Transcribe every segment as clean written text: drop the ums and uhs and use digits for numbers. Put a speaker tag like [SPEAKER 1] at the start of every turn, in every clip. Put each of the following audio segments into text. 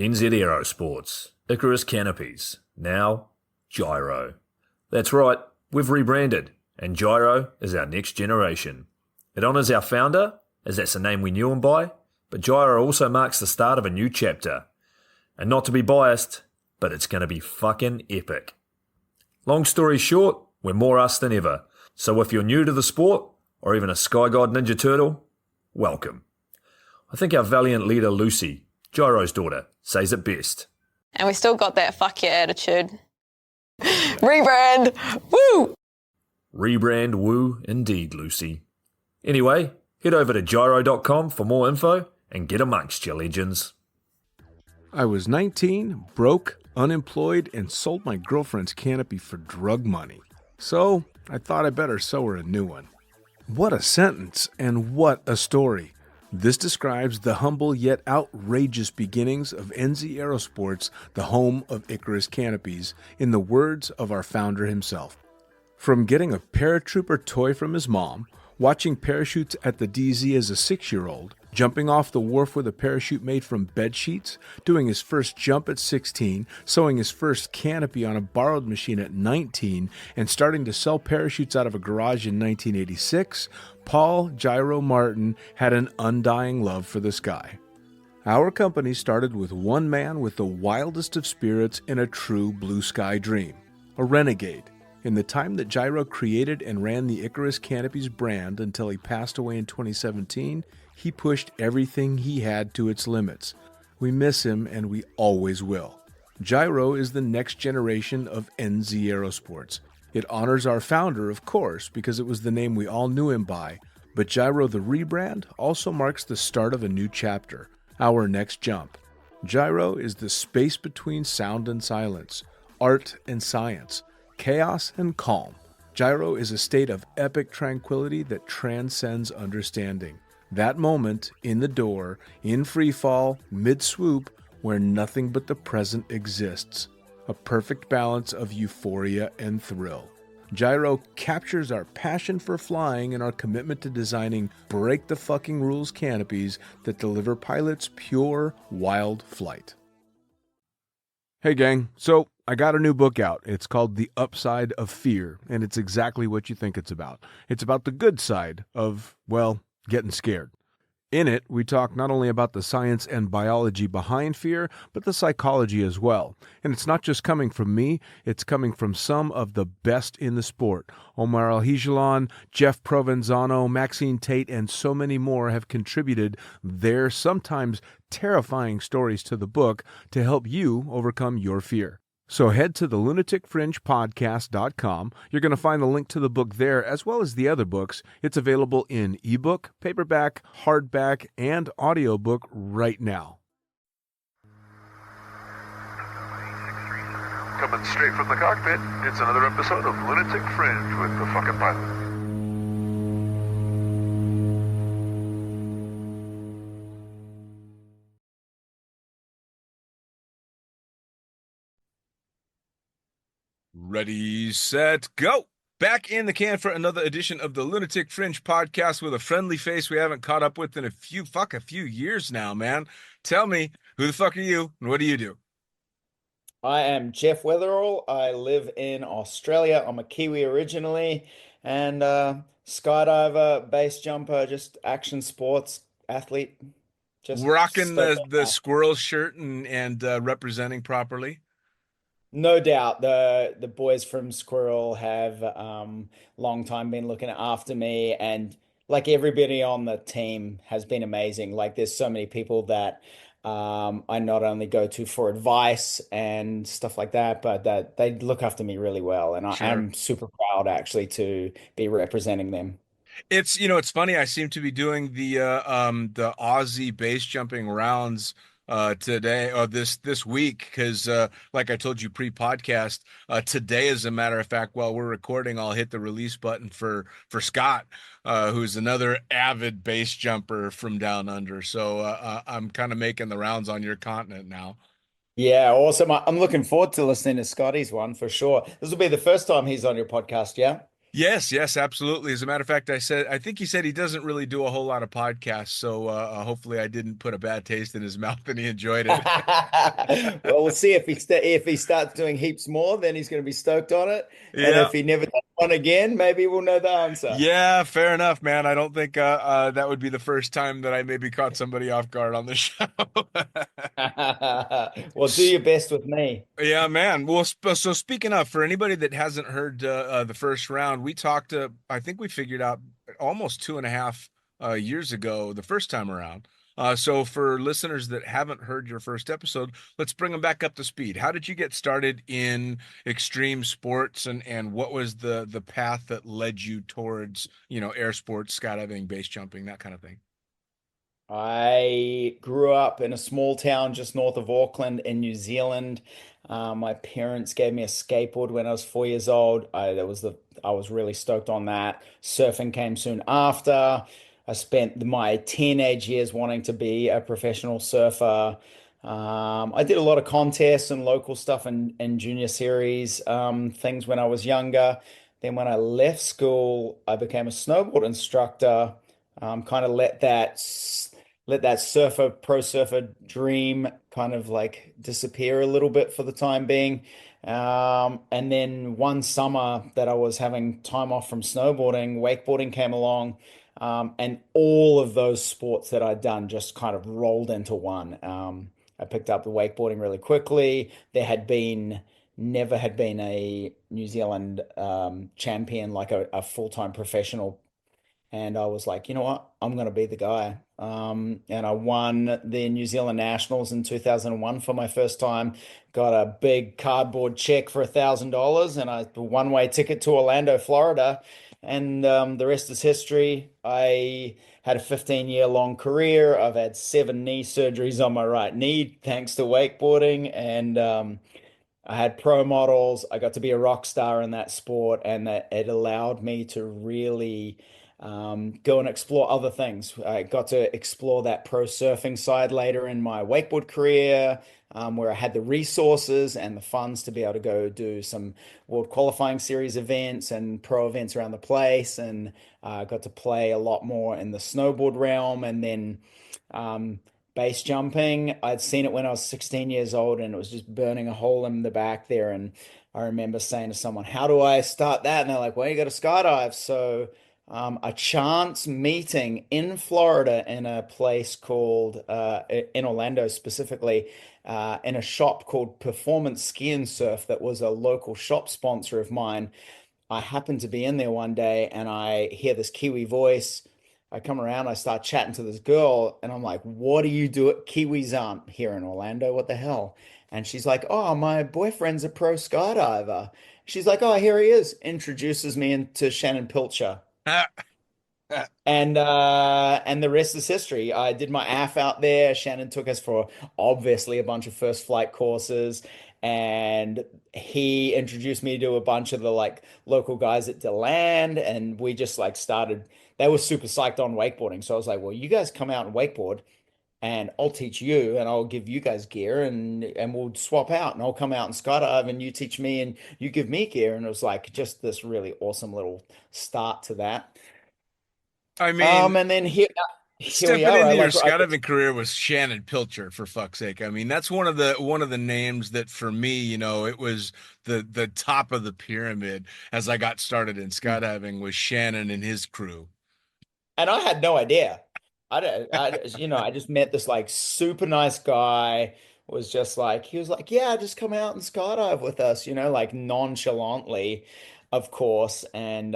[SPEAKER 1] NZ Aerosports, Icarus Canopies, now Gyro. That's right, we've rebranded, and Gyro is our next generation. It honours our founder, as that's the name we knew him by, but Gyro also marks the start of a new chapter. And not to be biased, but it's going to be fucking epic. Long story short, we're more us than ever, so if you're new to the sport, or even a Sky God Ninja Turtle, welcome. I think our valiant leader Lucy, Gyro's daughter, says it best.
[SPEAKER 2] And we still got that fuck yeah attitude. Rebrand! Woo!
[SPEAKER 1] Rebrand woo indeed, Lucy. Anyway, head over to gyro.com for more info and get amongst you legends.
[SPEAKER 3] I was 19, broke, unemployed, and sold my girlfriend's canopy for drug money. So I thought I better sew her a new one. What a sentence, and what a story. This describes the humble yet outrageous beginnings of NZ Aerosports, the home of Icarus Canopies, in the words of our founder himself. From getting a paratrooper toy from his mom, watching parachutes at the DZ as a 6-year-old, jumping off the wharf with a parachute made from bed sheets, doing his first jump at 16, sewing his first canopy on a borrowed machine at 19, and starting to sell parachutes out of a garage in 1986, Paul Gyro Martin had an undying love for the sky. Our company started with one man with the wildest of spirits and a true blue sky dream, a renegade. In the time that Gyro created and ran the Icarus Canopies brand until he passed away in 2017, he pushed everything he had to its limits. We miss him, and we always will. Gyro is the next generation of NZ Aerosports. It honors our founder, of course, because it was the name we all knew him by, but Gyro the rebrand also marks the start of a new chapter, our next jump. Gyro is the space between sound and silence, art and science, chaos and calm. Gyro is a state of epic tranquility that transcends understanding. That moment, in the door, in free fall, mid-swoop, where nothing but the present exists. A perfect balance of euphoria and thrill. Gyro captures our passion for flying and our commitment to designing break-the-fucking-rules canopies that deliver pilots pure, wild flight. Hey gang, so I got a new book out. It's called The Upside of Fear, and it's exactly what you think it's about. It's about the good side of, well, getting scared. In it, we talk not only about the science and biology behind fear, but the psychology as well. And it's not just coming from me, it's coming from some of the best in the sport. Omar Alhigelan, Jeff Provenzano, Maxine Tate, and so many more have contributed their sometimes terrifying stories to the book to help you overcome your fear. So head to the lunaticfringepodcast.com. You're going to find the link to the book there, as well as the other books. It's available in ebook, paperback, hardback, and audiobook right now.
[SPEAKER 4] Coming straight from the cockpit, it's another episode of Lunatic Fringe with the fucking pilot.
[SPEAKER 3] Ready, set, go! Back in the can for another edition of the Lunatic Fringe podcast with a friendly face we haven't caught up with in a few years now, man. Tell me, who the fuck are you and what do you do?
[SPEAKER 5] I am Jeff Weatherall. I live in Australia. I'm a Kiwi originally, and skydiver, base jumper, just action sports athlete. Just
[SPEAKER 3] Rocking
[SPEAKER 5] so
[SPEAKER 3] the squirrel shirt and representing properly.
[SPEAKER 5] no doubt the boys from Squirrel have long time been looking after me, and like everybody on the team has been amazing. Like there's so many people that I not only go to for advice and stuff like that, but that they look after me really well, and
[SPEAKER 3] Sure.
[SPEAKER 5] I'm super proud actually to be representing them.
[SPEAKER 3] It's it's funny. I seem to be doing the Aussie base jumping rounds today or this week because like I told you pre-podcast, today as a matter of fact while we're recording I'll hit the release button for Scott, who's another avid base jumper from down under. So I'm kind of making the rounds on your continent now.
[SPEAKER 5] Yeah, awesome. I'm looking forward to listening to Scotty's one for sure. This will be the first time he's on your podcast, yeah?
[SPEAKER 3] Yes, yes, absolutely. As a matter of fact, I think he said he doesn't really do a whole lot of podcasts, so hopefully I didn't put a bad taste in his mouth and he enjoyed it.
[SPEAKER 5] Well, we'll see if he starts doing heaps more, then he's going to be stoked on it. And
[SPEAKER 3] Yeah.
[SPEAKER 5] if he never does one again, maybe we'll know the answer.
[SPEAKER 3] Yeah, fair enough, man. I don't think that would be the first time that I maybe caught somebody off guard on the show.
[SPEAKER 5] Well, do your best with me.
[SPEAKER 3] Yeah, man. Well, so speaking of, for anybody that hasn't heard the first round, we talked. I think we figured out almost 2.5 years ago the first time around. So for listeners that haven't heard your first episode, let's bring them back up to speed. How did you get started in extreme sports, and what was the path that led you towards, air sports, skydiving, base jumping, that kind of thing?
[SPEAKER 5] I grew up in a small town just north of Auckland in New Zealand. My parents gave me a skateboard when I was 4 years old. I was really stoked on that. Surfing came soon after. I spent my teenage years wanting to be a professional surfer. I did a lot of contests and local stuff in junior series, things when I was younger. Then when I left school, I became a snowboard instructor. Kind of let that pro surfer dream kind of like disappear a little bit for the time being. And then one summer that I was having time off from snowboarding, wakeboarding came along. And all of those sports that I'd done just kind of rolled into one. I picked up the wakeboarding really quickly. Never had been a New Zealand champion, like a full-time professional, and I was like, you know what? I'm going to be the guy. And I won the New Zealand Nationals in 2001 for my first time. Got a big cardboard check for $1,000 and a one-way ticket to Orlando, Florida. And the rest is history. I had a 15-year long career. I've had 7 knee surgeries on my right knee thanks to wakeboarding. And I had pro models. I got to be a rock star in that sport, and that it allowed me to really go and explore other things. I got to explore that pro surfing side later in my wakeboard career, where I had the resources and the funds to be able to go do some world qualifying series events and pro events around the place, and got to play a lot more in the snowboard realm, and then. Base jumping. I'd seen it when I was 16 years old and it was just burning a hole in the back there. And I remember saying to someone, how do I start that? And they're like, well, you got to skydive. So a chance meeting in Florida in a place called, in Orlando specifically, in a shop called Performance Ski and Surf that was a local shop sponsor of mine. I happened to be in there one day and I hear this Kiwi voice. I come around, I start chatting to this girl, and I'm like, what do you do? Kiwis aren't here in Orlando. What the hell? And she's like, oh, my boyfriend's a pro skydiver. She's like, oh, here he is. Introduces me into Shannon Pilcher. And the rest is history. I did my AF out there. Shannon took us for obviously a bunch of first flight courses, and he introduced me to a bunch of the like local guys at DeLand, and we just like started. They were super psyched on wakeboarding, so I was like, "Well, you guys come out and wakeboard, and I'll teach you, and I'll give you guys gear, and we'll swap out, and I'll come out and skydive, and you teach me, and you give me gear." And it was like just this really awesome little start to that.
[SPEAKER 3] I mean,
[SPEAKER 5] And then here we
[SPEAKER 3] stepping
[SPEAKER 5] are.
[SPEAKER 3] into your skydiving career was Shannon Pilcher, for fuck's sake. I mean, that's one of the names that for me, it was the top of the pyramid as I got started in skydiving was Shannon and his crew.
[SPEAKER 5] and I had no idea. I just met this like super nice guy. Was just like he was like, yeah, just come out and skydive with us, like nonchalantly, of course, and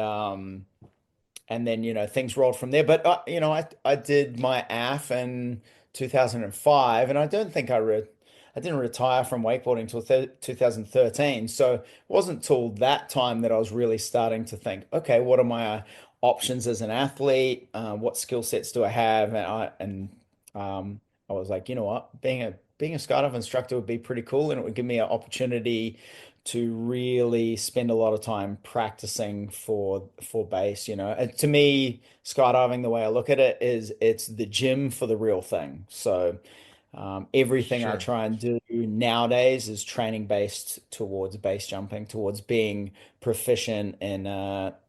[SPEAKER 5] then things rolled from there. But I did my AF in 2005, and I don't think I didn't retire from wakeboarding until 2013. So it wasn't till that time that I was really starting to think, okay, what are my options as an athlete? What skill sets do I have? And I was like, you know what, being a skydive instructor would be pretty cool, and it would give me an opportunity to really spend a lot of time practicing for base. And to me, skydiving, the way I look at it, is it's the gym for the real thing. So everything I
[SPEAKER 3] Sure.
[SPEAKER 5] try and do nowadays is training based towards base jumping, towards being proficient in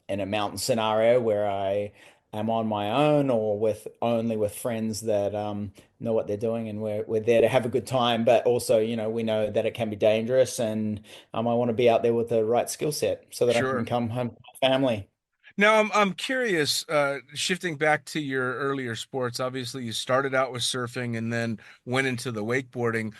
[SPEAKER 5] in a mountain scenario where I am on my own or with only with friends that know what they're doing, and we're there to have a good time, but also, we know that it can be dangerous, and I want to be out there with the right skill set so that I can
[SPEAKER 3] Sure.
[SPEAKER 5] come home to my family.
[SPEAKER 3] Now I'm curious, shifting back to your earlier sports, obviously you started out with surfing and then went into the wakeboarding.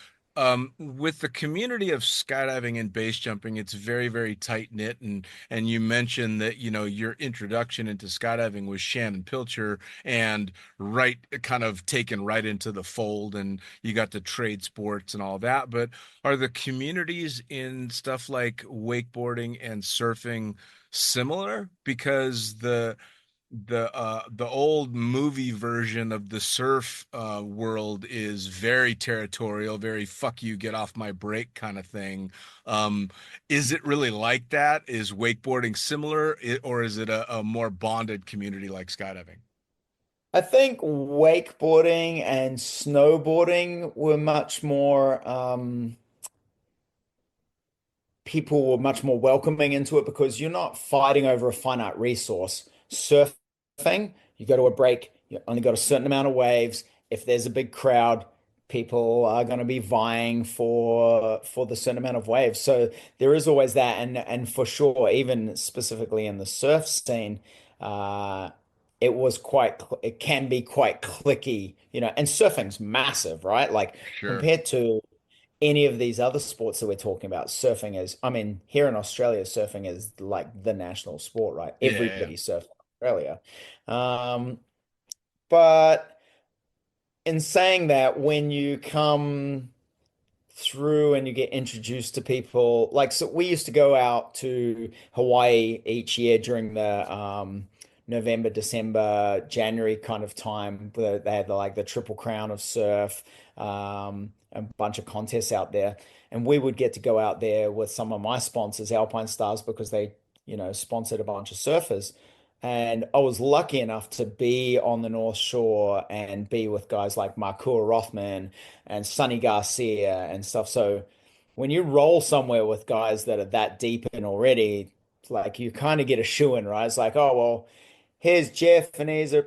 [SPEAKER 3] With the community of skydiving and base jumping, it's very, very tight knit, and you mentioned that, your introduction into skydiving was Shannon Pilcher, and right kind of taken right into the fold, and you got the trade sports and all that. But are the communities in stuff like wakeboarding and surfing similar? Because the old movie version of the surf world is very territorial, very fuck you, get off my break kind of thing. Um, is it really like that? Is wakeboarding similar, or is it a more bonded community like skydiving?
[SPEAKER 5] I think wakeboarding and snowboarding were much more people were much more welcoming into it because you're not fighting over a finite resource. Surfing, you go to a break, you only got a certain amount of waves. If there's a big crowd, people are going to be vying for the certain amount of waves. So there is always that, and for sure, even specifically in the surf scene, uh, it can be quite clicky, and surfing's massive, right? Like
[SPEAKER 3] Sure.
[SPEAKER 5] compared to any of these other sports that we're talking about, surfing is, I mean, here in Australia, surfing is like the national sport, right?
[SPEAKER 3] Yeah, yeah, yeah.
[SPEAKER 5] Everybody surfs in Australia. Um, but in saying that, when you come through and you get introduced to people, like, so we used to go out to Hawaii each year during the November, December, January kind of time. They had like the Triple Crown of Surf, a bunch of contests out there. And we would get to go out there with some of my sponsors, Alpine Stars, because they, sponsored a bunch of surfers. And I was lucky enough to be on the North Shore and be with guys like Markua Rothman and Sonny Garcia and stuff. So when you roll somewhere with guys that are that deep in already, it's like you kind of get a shoe in, right? It's like, oh, well, here's Jeff, and he's a,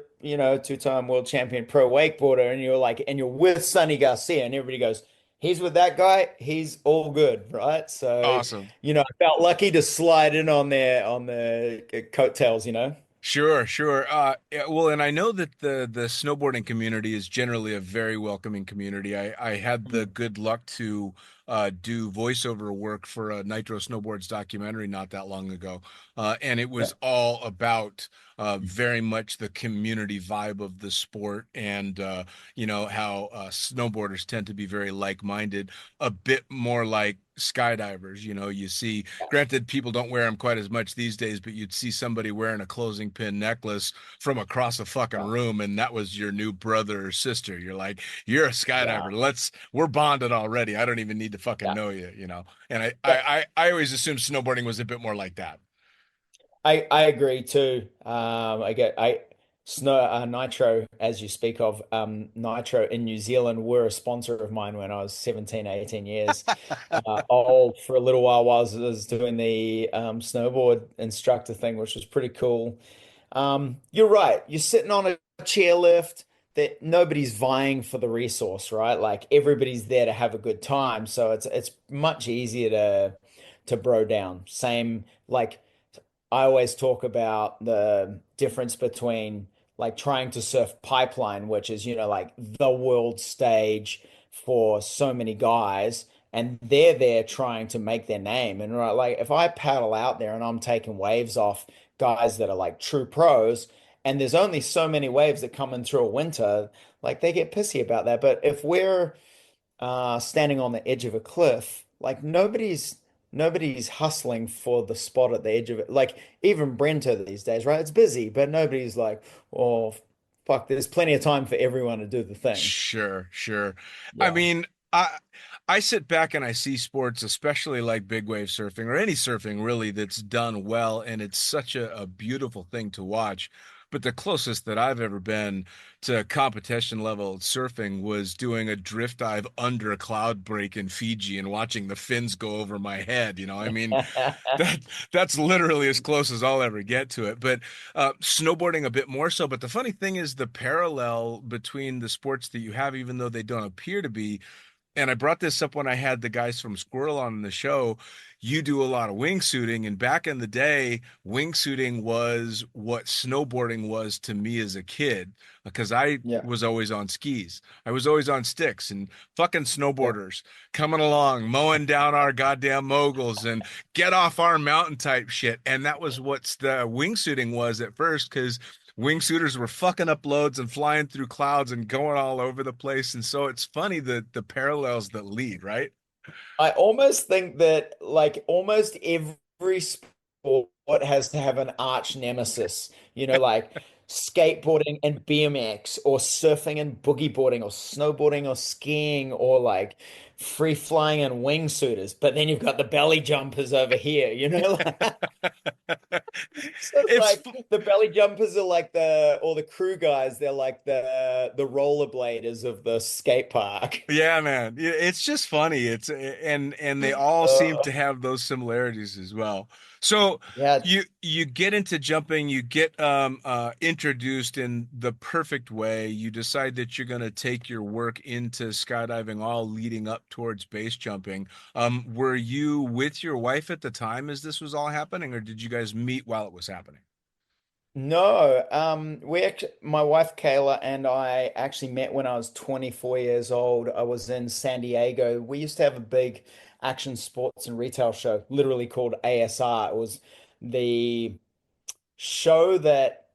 [SPEAKER 5] two-time world champion pro wakeboarder. And you're like, and you're with Sonny Garcia, and everybody goes, he's with that guy, he's all good, right? So,
[SPEAKER 3] Awesome.
[SPEAKER 5] I felt lucky to slide in on the coattails.
[SPEAKER 3] Sure, sure. Yeah, well, and I know that the snowboarding community is generally a very welcoming community. I had the
[SPEAKER 5] Mm.
[SPEAKER 3] good luck to do voiceover work for a Nitro Snowboards documentary not that long ago, and it
[SPEAKER 5] Yeah.
[SPEAKER 3] was all about very much the community vibe of the sport, and how snowboarders tend to be very like-minded, a bit more like skydivers. You see, granted, people don't wear them quite as much these days, but you'd see somebody wearing a closing pin necklace from across a fucking
[SPEAKER 5] Yeah.
[SPEAKER 3] room, and that was your new brother or sister. You're like, you're a
[SPEAKER 5] Yeah.
[SPEAKER 3] skydiver. We're bonded already. I don't even need to fucking
[SPEAKER 5] Yeah.
[SPEAKER 3] know you. And I,
[SPEAKER 5] Yeah.
[SPEAKER 3] I, I, I always assumed snowboarding was a bit more like that.
[SPEAKER 5] I agree too. I get I Snow Nitro, as you speak of, Nitro in New Zealand were a sponsor of mine when I was 17, 18 years old for a little while I was doing the snowboard instructor thing, which was pretty cool. You're right. You're sitting on a chairlift that nobody's vying for the resource, right? Like everybody's there to have a good time. So it's much easier to bro down. Same like I always talk about the difference between like trying to surf pipeline, which is, like the world stage for so many guys, and they're there trying to make their name. And right, like if I paddle out there and I'm taking waves off guys that are like true pros, and there's only so many waves that come in through a winter, like they get pissy about that. But if we're standing on the edge of a cliff, like nobody's hustling for the spot at the edge of it. Like even Brento these days, right? It's busy, but nobody's like, oh, fuck, there's plenty of time for everyone to do the thing.
[SPEAKER 3] Sure, sure. I
[SPEAKER 5] Yeah.
[SPEAKER 3] mean, I sit back and I see sports, especially like big wave surfing or any surfing really, that's done well, and it's such a beautiful thing to watch. But the closest that I've ever been to competition level surfing was doing a drift dive under a cloud break in Fiji and watching the fins go over my head. I mean, that that's literally as close as I'll ever get to it. But snowboarding a bit more so. But the funny thing is the parallel between the sports that you have, even though they don't appear to be, and I brought this up when I had the guys from Squirrel on the show. You do a lot of wingsuiting, and back in the day, wingsuiting was what snowboarding was to me as a kid because I
[SPEAKER 5] Yeah.
[SPEAKER 3] was always on skis. I was always on sticks, and fucking
[SPEAKER 5] Yeah.
[SPEAKER 3] snowboarders coming along, mowing down our goddamn moguls and get off our mountain type shit. And that was what's the wingsuiting was at first because wingsuiters were fucking up loads and flying through clouds and going all over the place. And so it's funny the parallels that lead, right?
[SPEAKER 5] I almost think that like almost every sport has to have an arch nemesis, like skateboarding and BMX or surfing and boogie boarding or snowboarding or skiing or like free flying and wingsuiters. But then you've got the belly jumpers over here, So it's
[SPEAKER 3] It's
[SPEAKER 5] like the belly jumpers are like all the crew guys, they're like the rollerbladers of the skate park.
[SPEAKER 3] Yeah, man. It's just funny. And they all seem to have those similarities as well. So
[SPEAKER 5] Yeah.
[SPEAKER 3] you get into jumping, you get introduced in the perfect way. You decide that you're going to take your work into skydiving, all leading up towards base jumping. Were you with your wife at the time as this was all happening, or did you guys meet while it was happening?
[SPEAKER 5] No, my wife Kayla and I actually met when I was 24 years old. I was in San Diego. We used to have a big action sports and retail show, literally called ASR. It was the show that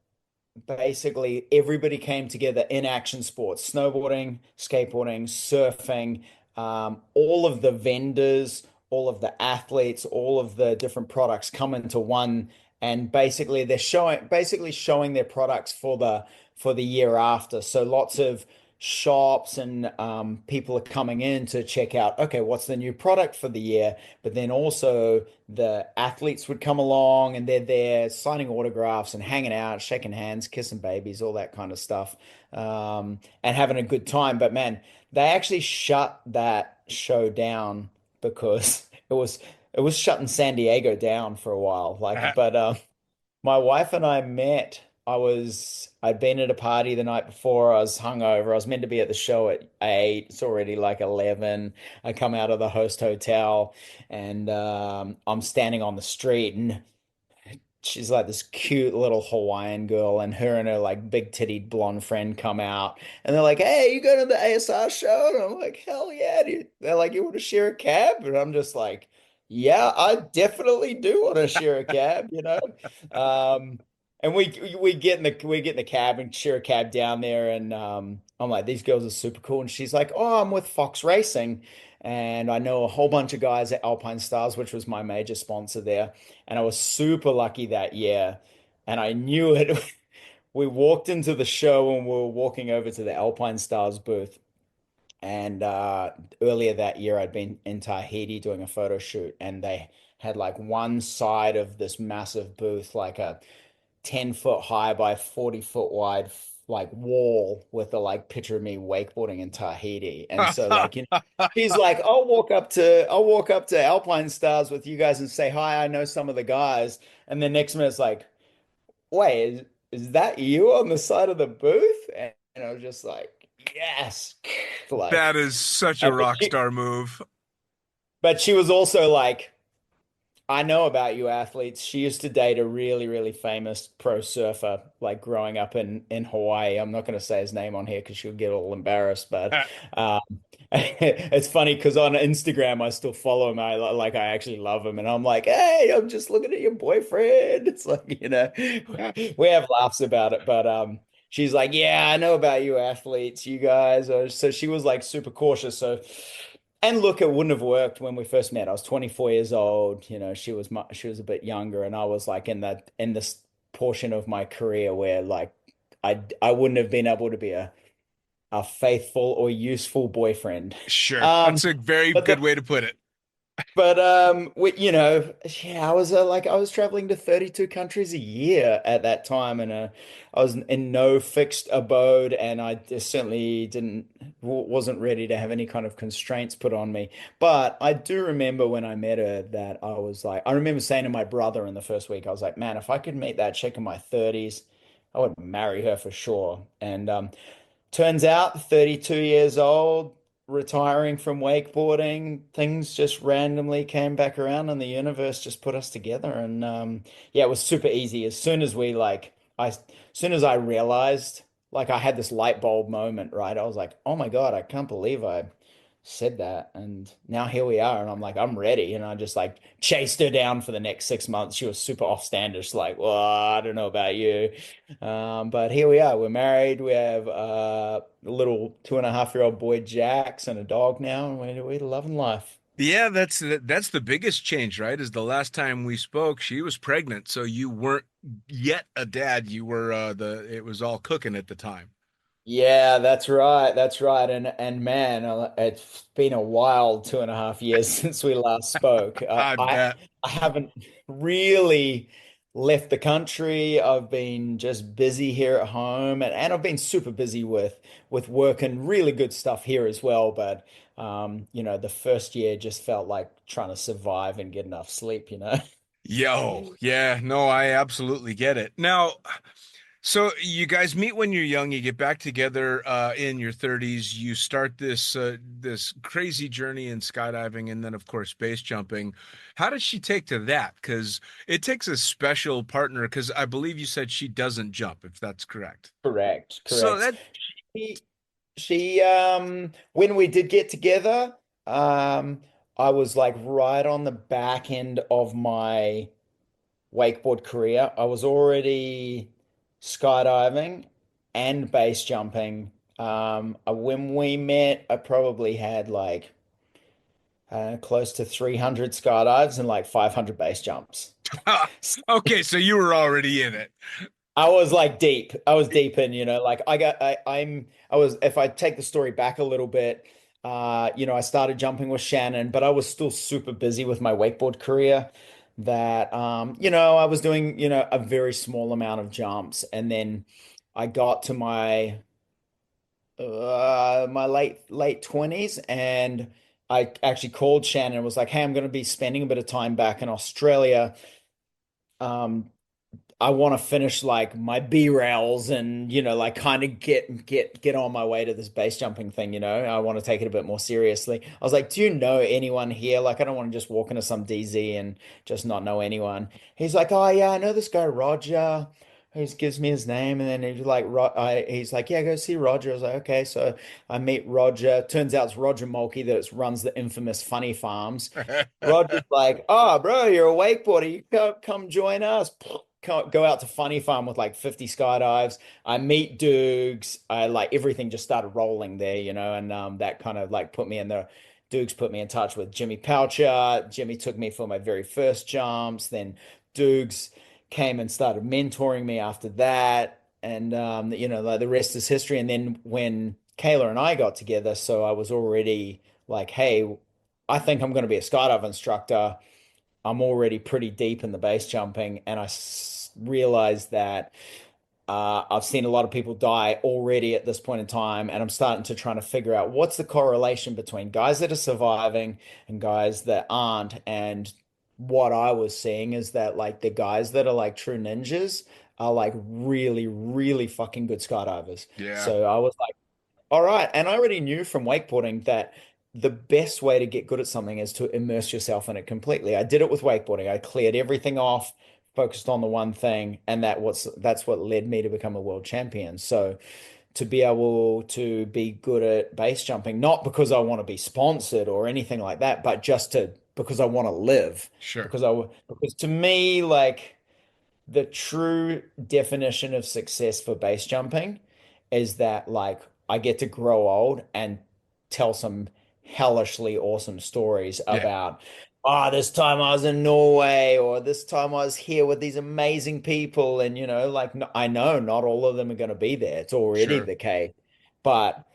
[SPEAKER 5] basically everybody came together in action sports, snowboarding, skateboarding, surfing, all of the vendors, all of the athletes, all of the different products come into one, and basically they're showing their products for the year after. So lots of shops and people are coming in to check out, okay, what's the new product for the year? But then also the athletes would come along and they're there signing autographs and hanging out, shaking hands, kissing babies, all that kind of stuff, and having a good time. But man, they actually shut that show down because it was shutting San Diego down for a while.
[SPEAKER 3] Uh,
[SPEAKER 5] But my wife and I met. I'd been at a party the night before. I was hungover. I was meant to be at the show at 8. It's already like 11. I come out of the host hotel and I'm standing on the street, and she's like this cute little Hawaiian girl, and her and her like big tittied blonde friend come out, and they're like, "Hey, you going to the ASR show?" And I'm like, "Hell yeah, dude." They're like, "You want to share a cab?" And I'm just like, "Yeah, I definitely do want to share a cab." Um, and we get in the cab and share a cab down there, and I'm like, "These girls are super cool." And she's like, "Oh, I'm with Fox Racing." And I know a whole bunch of guys at Alpine Stars, which was my major sponsor there. And I was super lucky that year. And I knew it. We walked into the show and we were walking over to the Alpine Stars booth. And earlier that year, I'd been in Tahiti doing a photo shoot. And they had like one side of this massive booth, like a 10-foot high by 40-foot wide like wall with a like picture of me wakeboarding in Tahiti. And so like he's like, I'll walk up to Alpine Stars with you guys and say hi. I know some of the guys. And then next minute it's like, wait, is that you on the side of the booth? And I was just like, yes. Like,
[SPEAKER 3] that is such a
[SPEAKER 5] but
[SPEAKER 3] rock
[SPEAKER 5] she,
[SPEAKER 3] star move.
[SPEAKER 5] but she was also like, I know about you athletes. She used to date a really, really famous pro surfer, like growing up in Hawaii. I'm not going to say his name on here because she'll get all embarrassed. But um, it's funny because on Instagram I still follow him. I actually love him, and I'm like, hey, I'm just looking at your boyfriend. It's like we have laughs about it, but she's like, yeah, I know about you athletes, you guys. So she was like super cautious. So. And look, it wouldn't have worked when we first met. I was 24 years old. She was a bit younger, and I was like in this portion of my career where like I wouldn't have been able to be a faithful or useful boyfriend.
[SPEAKER 3] Sure.
[SPEAKER 5] Um,
[SPEAKER 3] That's a very
[SPEAKER 5] but
[SPEAKER 3] good
[SPEAKER 5] the
[SPEAKER 3] way to put it.
[SPEAKER 5] But yeah, I was traveling to 32 countries a year at that time, and I was in no fixed abode, and I just certainly wasn't ready to have any kind of constraints put on me. But I do remember when I met her that I remember saying to my brother in the first week, I was like, man, if I could meet that chick in my 30s, I would marry her for sure. And turns out, 32 years old, retiring from wakeboarding, things just randomly came back around and the universe just put us together. And yeah, it was super easy. As soon as I realized, like I had this light bulb moment, right? I was like, oh my God, I can't believe I said that. And now here we are. And I'm like, I'm ready. And I just like chased her down for the next 6 months. She was super offstandish, like, well, I don't know about you. But here we are. We're married. We have a little 2.5-year-old boy, Jax, and a dog now. And we're loving life.
[SPEAKER 3] Yeah, that's the biggest change, right? Is the last time we spoke, she was pregnant, so you weren't yet a dad. You were the it was all cooking at the time.
[SPEAKER 5] Yeah, that's right. That's right. And man, it's been a wild 2.5 years since we last spoke.
[SPEAKER 3] I bet.
[SPEAKER 5] I haven't really left the country. I've been just busy here at home, and I've been super busy with work and really good stuff here as well. But the first year just felt like trying to survive and get enough sleep, you know?
[SPEAKER 3] Yo, yeah, no, I absolutely get it. Now, so you guys meet when you're young, you get back together in your 30s, you start this crazy journey in skydiving and then of course base jumping. How does she take to that? Because it takes a special partner, because I believe you said she doesn't jump, if that's correct.
[SPEAKER 5] Correct,
[SPEAKER 3] So
[SPEAKER 5] correct.
[SPEAKER 3] that
[SPEAKER 5] She, when we did get together, um, I was like right on the back end of my wakeboard career. I was already skydiving and base jumping. When we met, I probably had like close to 300 skydives and like 500 base jumps.
[SPEAKER 3] okay, so you were already in it.
[SPEAKER 5] I was like deep. I was deep in, like if I take the story back a little bit, I started jumping with Shannon, but I was still super busy with my wakeboard career that I was doing, a very small amount of jumps. And then I got to my late 20s and I actually called Shannon and was like, "Hey, I'm going to be spending a bit of time back in Australia. Um, I want to finish like my B rails and like kind of get on my way to this base jumping thing, I want to take it a bit more seriously." I was like, "Do you know anyone here? Like I don't want to just walk into some DZ and just not know anyone." He's like, "Oh yeah, I know this guy Roger." He just gives me his name and then he's like, "Yeah, go see Roger." I was like, "Okay." So I meet Roger. Turns out it's Roger Mulkey that runs the infamous Funny Farms. Roger's like, "Oh, bro, you're a wakeboarder. You come join us." Go out to Funny Farm with like 50 skydives. I meet Dukes. I like everything just started rolling there, and that kind of like Dukes put me in touch with Jimmy Poucher. Jimmy took me for my very first jumps. Then Dukes came and started mentoring me after that. And like the rest is history. And then when Kayla and I got together, so I was already like, hey, I think I'm going to be a skydive instructor. I'm already pretty deep in the base jumping, and I realized that I've seen a lot of people die already at this point in time, and I'm starting to try to figure out what's the correlation between guys that are surviving and guys that aren't. And what I was seeing is that like the guys that are like true ninjas are like really, really fucking good skydivers.
[SPEAKER 3] Yeah,
[SPEAKER 5] So I was like, all right. And I already knew from wakeboarding that the best way to get good at something is to immerse yourself in it completely. I did it with wakeboarding. I cleared everything off, focused on the one thing, and that's what led me to become a world champion. So to be able to be good at base jumping, not because I want to be sponsored or anything like that, but just to because I want to live.
[SPEAKER 3] sure.
[SPEAKER 5] Because to me, like the true definition of success for base jumping is that like I get to grow old and tell some hellishly awesome stories
[SPEAKER 3] Yeah,
[SPEAKER 5] about, this time I was in Norway or this time I was here with these amazing people. And like I know not all of them are going to be there. It's already
[SPEAKER 3] sure.
[SPEAKER 5] the case. But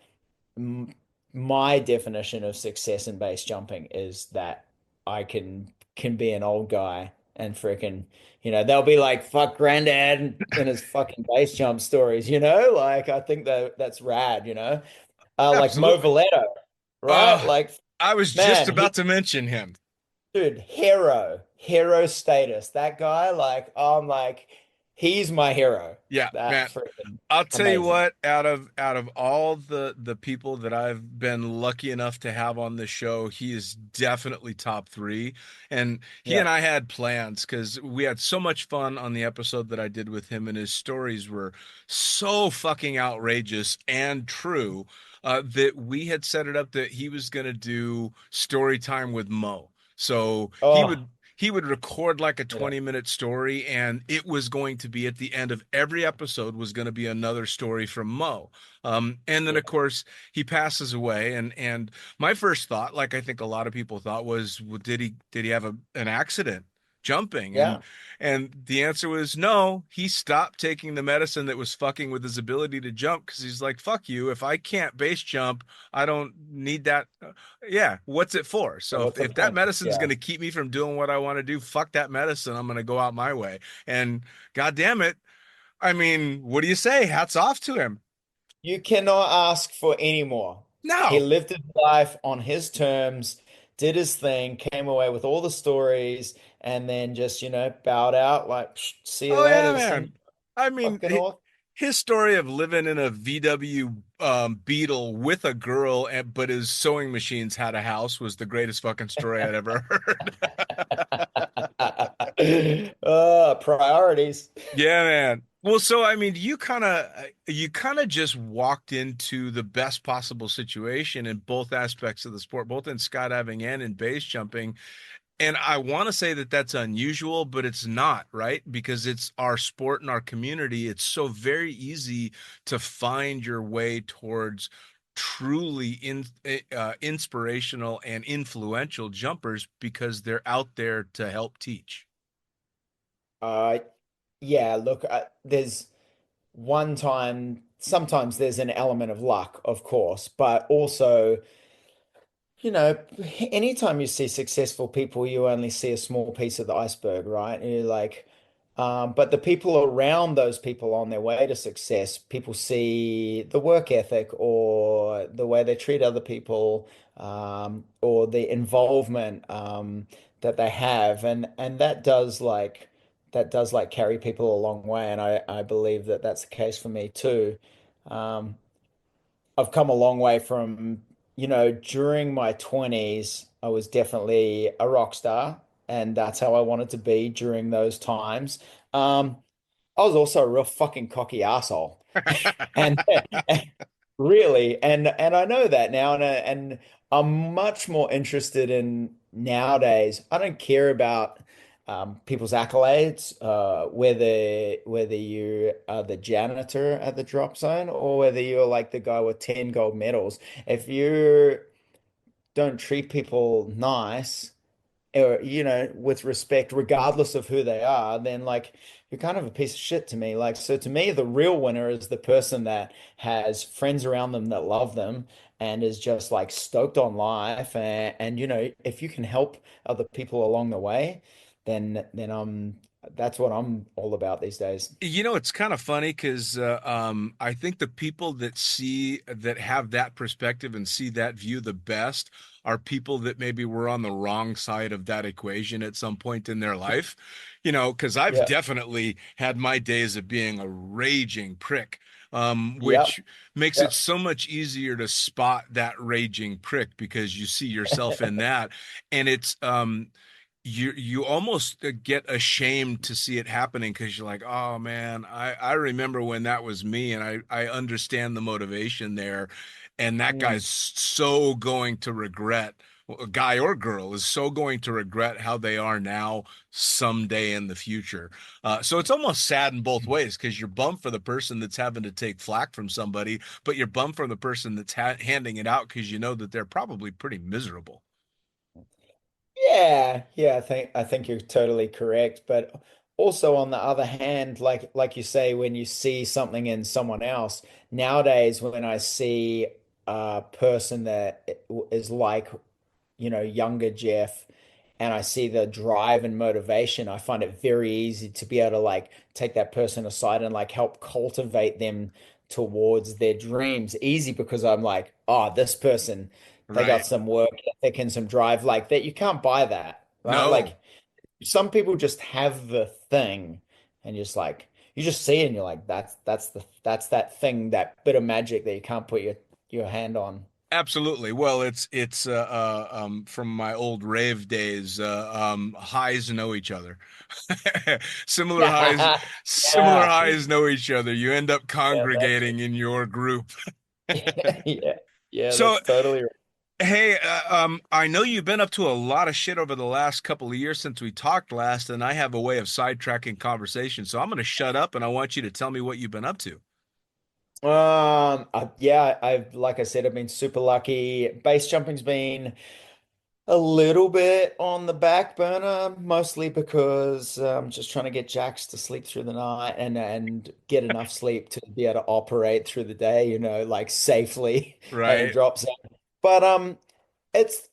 [SPEAKER 5] m my definition of success in base jumping is that I can be an old guy and freaking, they'll be like, fuck granddad in his fucking base jump stories, Like I think that's rad, like Mo
[SPEAKER 3] Absolutely.
[SPEAKER 5] Valletta, right?
[SPEAKER 3] Uh,
[SPEAKER 5] Like,
[SPEAKER 3] I was just
[SPEAKER 5] man,
[SPEAKER 3] about to mention him.
[SPEAKER 5] dude, hero status. That guy, like, I'm like, he's my hero.
[SPEAKER 3] Yeah,
[SPEAKER 5] That
[SPEAKER 3] man.
[SPEAKER 5] freaking
[SPEAKER 3] I'll tell you
[SPEAKER 5] amazing.
[SPEAKER 3] what, out of all the people that I've been lucky enough to have on this show, he is definitely top three. And he
[SPEAKER 5] Yeah.
[SPEAKER 3] and I had plans because we had so much fun on the episode that I did with him, and his stories were so fucking outrageous and true, that we had set it up that he was gonna do story time with Mo. So he
[SPEAKER 5] Oh,
[SPEAKER 3] would he would record like a
[SPEAKER 5] yeah,
[SPEAKER 3] 20-minute story, and it was going to be at the end of every episode was going to be another story from Mo. And then
[SPEAKER 5] yeah,
[SPEAKER 3] of course he passes away, and my first thought, like I think a lot of people thought, was, well, did he have an accident jumping? and
[SPEAKER 5] yeah.
[SPEAKER 3] and the answer was no. He stopped taking the medicine that was fucking with his ability to jump, because he's like, fuck you, if I can't base jump, I don't need that. Yeah, what's it for?
[SPEAKER 5] So
[SPEAKER 3] So if,
[SPEAKER 5] what's the
[SPEAKER 3] if that
[SPEAKER 5] point?
[SPEAKER 3] medicine's
[SPEAKER 5] Yeah.
[SPEAKER 3] going to keep me from doing what I want to do, fuck that medicine. I'm going to go out my way. And God damn it, I mean, what do you say? Hats off to him.
[SPEAKER 5] You cannot ask for any more. He
[SPEAKER 3] No.
[SPEAKER 5] lived his life on his terms, did his thing, came away with all the stories, and then just, bowed out like, "Psh, see you
[SPEAKER 3] Oh yeah,
[SPEAKER 5] later, send
[SPEAKER 3] man. I mean,
[SPEAKER 5] fucking off."
[SPEAKER 3] his story of living in a VW Beetle with a girl, but his sewing machines had a house, was the greatest fucking story I'd ever heard.
[SPEAKER 5] Priorities.
[SPEAKER 3] Yeah, man. Well, so I mean, you kind of just walked into the best possible situation in both aspects of the sport, both in skydiving and in base jumping. And I want to say that that's unusual, but it's not, right? Because it's our sport and our community. It's so very easy to find your way towards truly inspirational and influential jumpers because they're out there to help teach.
[SPEAKER 5] Uh, yeah, look, there's one time, sometimes there's an element of luck, of course, but also, you know, anytime you see successful people, you only see a small piece of the iceberg, right? And you're like, but the people around those people on their way to success, people see the work ethic or the way they treat other people, or the involvement that they have, and that does like carry people a long way, and I believe that that's the case for me too. Um, I've come a long way from, during my 20s, I was definitely a rock star, and that's how I wanted to be during those times. Um, I was also a real fucking cocky asshole. And really, and I know that now, and I'm much more interested in nowadays. I don't care about people's accolades, whether you are the janitor at the drop zone or whether you're like the guy with 10 gold medals. If you don't treat people nice, or with respect, regardless of who they are, then like you're kind of a piece of shit to me. Like, so to me, the real winner is the person that has friends around them that love them and is just like stoked on life. And if you can help other people along the way, then that's what I'm all about these days.
[SPEAKER 3] It's kind of funny because I think the people that have that perspective and see that view the best are people that maybe were on the wrong side of that equation at some point in their life. Because I've
[SPEAKER 5] Yeah.
[SPEAKER 3] definitely had my days of being a raging prick,
[SPEAKER 5] Yep.
[SPEAKER 3] which makes it
[SPEAKER 5] Yep.
[SPEAKER 3] so much easier to spot that raging prick because you see yourself in that. And you almost get ashamed to see it happening because you're like, oh man, I remember when that was me, and I understand the motivation there, and that
[SPEAKER 5] Mm.
[SPEAKER 3] guy's so going to regret, well, a guy or girl is so going to regret how they are now someday in the future. So it's almost sad in both ways because you're bummed for the person that's having to take flack from somebody, but you're bummed for the person that's handing it out because you know that they're probably pretty miserable.
[SPEAKER 5] Yeah, I think you're totally correct. But also on the other hand, like you say, when you see something in someone else, nowadays when I see a person that is like, younger Jeff, and I see the drive and motivation, I find it very easy to be able to like take that person aside and like help cultivate them towards their dreams. Easy because I'm like, oh, this person, they got
[SPEAKER 3] Right.
[SPEAKER 5] some work ethic and some drive like that. You can't buy that, right?
[SPEAKER 3] No.
[SPEAKER 5] Like some people just have the thing and just like you just see it and you're like, that's that thing, that bit of magic that you can't put your hand on.
[SPEAKER 3] Absolutely. Well, it's from my old rave days. Highs know each other. Similar highs,
[SPEAKER 5] Yeah.
[SPEAKER 3] similar
[SPEAKER 5] Yeah.
[SPEAKER 3] highs know each other. You end up
[SPEAKER 5] Yeah, that's
[SPEAKER 3] congregating in your group.
[SPEAKER 5] yeah. Yeah,
[SPEAKER 3] So,
[SPEAKER 5] that's totally right.
[SPEAKER 3] hey, I know you've been up to a lot of shit over the last couple of years since we talked last, and I have a way of sidetracking conversation. So I'm going to shut up, and I want you to tell me what you've been up to.
[SPEAKER 5] Yeah, I've like I said, I've been super lucky. Base jumping's been a little bit on the back burner, mostly because I'm just trying to get Jax to sleep through the night and get enough sleep to be able to operate through the day, like safely at a
[SPEAKER 3] Right.
[SPEAKER 5] drop zone. But it's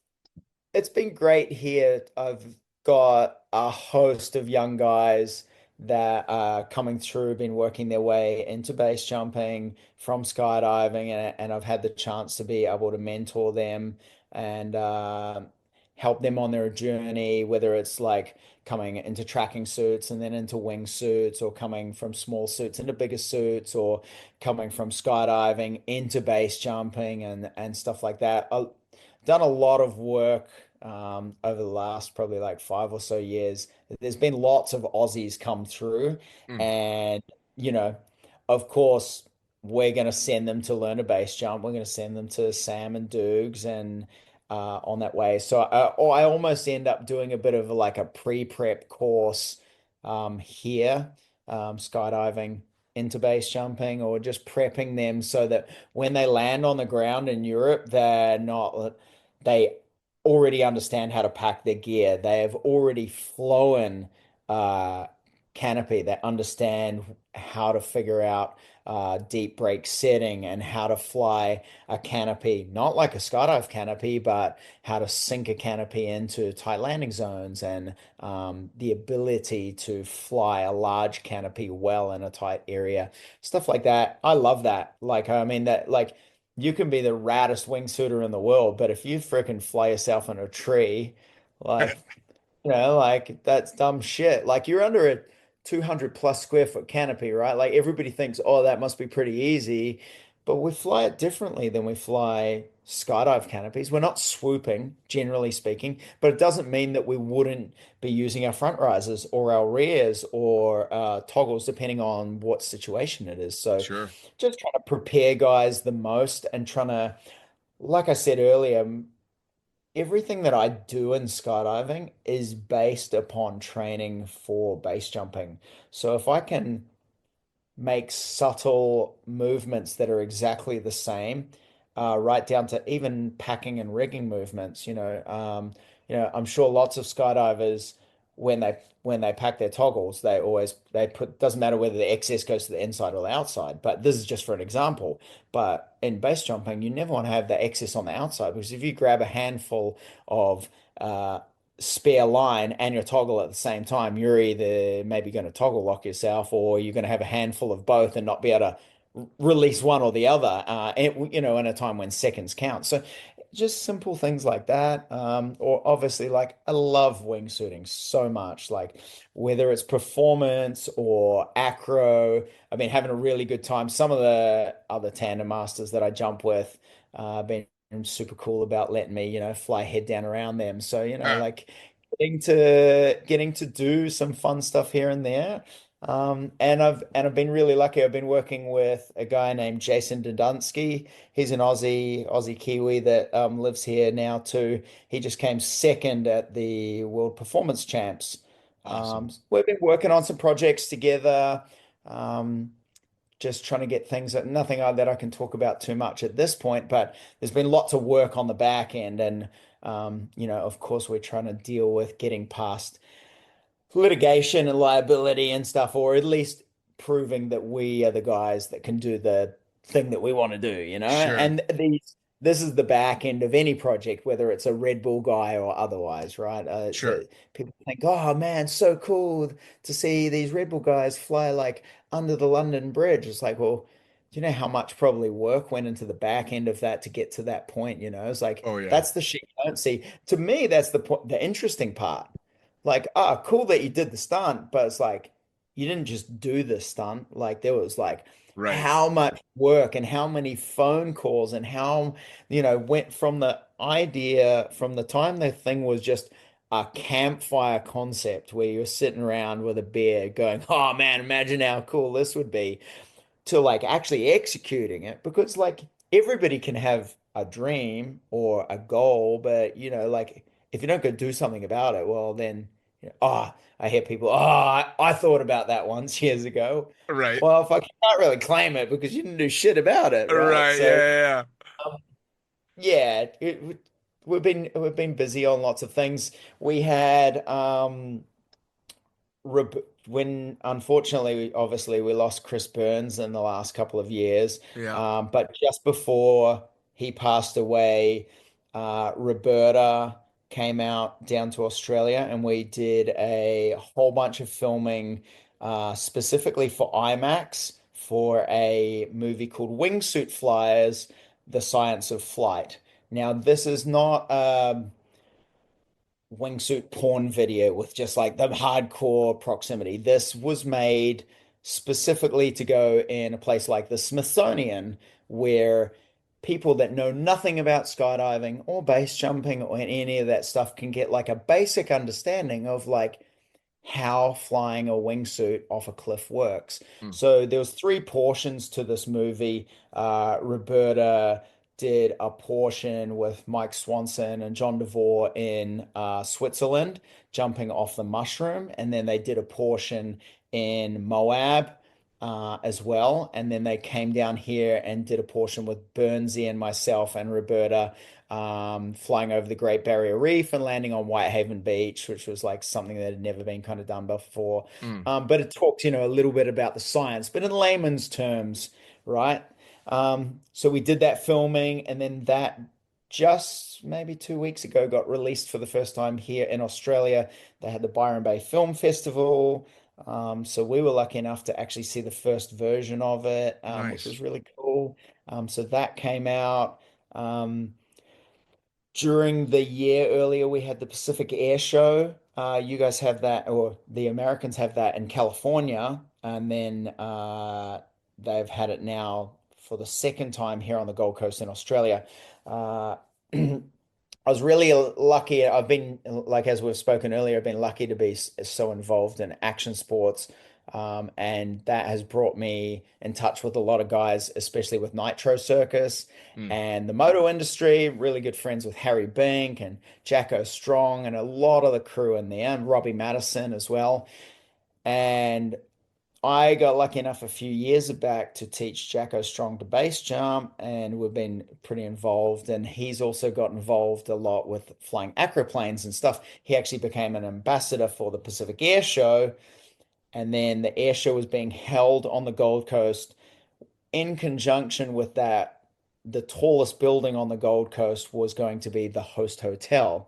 [SPEAKER 5] it's been great here. I've got a host of young guys that are coming through, been working their way into base jumping from skydiving, and I've had the chance to be able to mentor them and help them on their journey, whether it's like coming into tracking suits and then into wingsuits, or coming from small suits into bigger suits, or coming from skydiving into base jumping and stuff like that. I've done a lot of work over the last probably like 5 or so years. There's been lots of Aussies come through,
[SPEAKER 3] Mm.
[SPEAKER 5] and you know, of course, we're going to send them to learn a base jump. We're going to send them to Sam and Dukes and on that way. So or I almost end up doing a bit of like a pre-prep course here, skydiving into base jumping, or just prepping them so that when they land on the ground in Europe, they already understand how to pack their gear. They have already flown uh, canopy. They understand how to figure out deep brake setting and how to fly a canopy, not like a skydive canopy, but how to sink a canopy into tight landing zones, and the ability to fly a large canopy well in a tight area, stuff like that. I love that. Like, I mean, that like you can be the raddest wingsuiter in the world, but if you freaking fly yourself in a tree, like, like that's dumb shit. Like you're under a 200 plus square foot canopy, right? Like everybody thinks, oh, that must be pretty easy, but we fly it differently than we fly skydive canopies. We're not swooping, generally speaking, but it doesn't mean that we wouldn't be using our front risers or our rears or toggles, depending on what situation it is. So
[SPEAKER 3] Sure.
[SPEAKER 5] just trying to prepare guys the most and trying to, like I said earlier, everything that I do in skydiving is based upon training for base jumping. So if I can make subtle movements that are exactly the same, right down to even packing and rigging movements. I'm sure lots of skydivers when they pack their toggles, they put, doesn't matter whether the excess goes to the inside or the outside. But this is just for an example. But in base jumping, you never want to have the excess on the outside, because if you grab a handful of spare line and your toggle at the same time, you're either maybe going to toggle lock yourself, or you're going to have a handful of both and not be able to release one or the other, in a time when seconds count. So just simple things like that. Or obviously, like I love wingsuiting so much, like whether it's performance or acro, I've been having a really good time. Some of the other tandem masters that I jump with, been super cool about letting me, fly head down around them. So,
[SPEAKER 3] Uh,
[SPEAKER 5] like getting to do some fun stuff here and there. And I've been really lucky. I've been working with a guy named Jason Dudunsky. He's an Aussie Kiwi that lives here now too. He just came second at the World Performance Champs.
[SPEAKER 3] awesome.
[SPEAKER 5] We've been working on some projects together. Um, just trying to get things that nothing that I can talk about too much at this point, but there's been lots of work on the back end, and of course, we're trying to deal with getting past litigation and liability and stuff, or at least proving that we are the guys that can do the thing that we want to do,
[SPEAKER 3] Sure.
[SPEAKER 5] And this is the back end of any project, whether it's a Red Bull guy or otherwise, right?
[SPEAKER 3] Sure.
[SPEAKER 5] People think, oh man, so cool to see these Red Bull guys fly like under the London Bridge. It's like, well, do you know how much probably work went into the back end of that to get to that point? It's like
[SPEAKER 3] Oh yeah.
[SPEAKER 5] that's the shit you don't see. To me, that's the point, the interesting part. Like, cool that you did the stunt, but it's like you didn't just do the stunt. Like there was like
[SPEAKER 3] Right.
[SPEAKER 5] how much work and how many phone calls and how went from the idea from the time the thing was just a campfire concept where you're sitting around with a beer going, oh man, imagine how cool this would be, to like actually executing it. Because like everybody can have a dream or a goal, but like if you don't go do something about it, well then, I hear people, I thought about that once years ago.
[SPEAKER 3] Right.
[SPEAKER 5] Well, if I can't really claim it because you didn't do shit about it, right?
[SPEAKER 3] Right. Yeah.
[SPEAKER 5] So
[SPEAKER 3] Yeah.
[SPEAKER 5] um, yeah, we've been busy on lots of things. We had when unfortunately, obviously, we lost Chris Burns in the last couple of years.
[SPEAKER 3] Yeah. Yeah.
[SPEAKER 5] But just before he passed away, Roberta came out down to Australia, and we did a whole bunch of filming specifically for IMAX for a movie called Wingsuit Flyers: The Science of Flight. Now, this is not wingsuit porn video with just like the hardcore proximity. This was made specifically to go in a place like the Smithsonian, where people that know nothing about skydiving or base jumping or any of that stuff can get like a basic understanding of like how flying a wingsuit off a cliff works.
[SPEAKER 3] Mm.
[SPEAKER 5] So there was three portions to this movie. Roberta did a portion with Mike Swanson and John DeVore in Switzerland, jumping off the mushroom, and then they did a portion in Moab as well, and then they came down here and did a portion with Bernsey and myself and Roberta flying over the Great Barrier Reef and landing on Whitehaven Beach, which was like something that had never been kind of done before.
[SPEAKER 3] Mm.
[SPEAKER 5] But it talks, a little bit about the science, but in layman's terms, right? So we did that filming, and then that just maybe 2 weeks ago got released for the first time here in Australia. They had the Byron Bay Film Festival. So we were lucky enough to actually see the first version of it, which
[SPEAKER 3] Nice.
[SPEAKER 5] was really cool. So that came out. During the year earlier, we had the Pacific Air Show. You guys have that, or the Americans have that in California, and then they've had it now for the second time here on the Gold Coast in Australia. Uh, I was really lucky. I've been, like, as we've spoken earlier, I've been lucky to be so involved in action sports. And that has brought me in touch with a lot of guys, especially with Nitro Circus
[SPEAKER 3] Mm.
[SPEAKER 5] and the moto industry. Really good friends with Harry Bink and Jacko Strong and a lot of the crew in there, and Robbie Madison as well. And I got lucky enough a few years back to teach Jacko Strong to base jump, and we've been pretty involved. And he's also got involved a lot with flying acroplanes and stuff. He actually became an ambassador for the Pacific Air Show, and then the air show was being held on the Gold Coast. In conjunction with that, the tallest building on the Gold Coast was going to be the host hotel.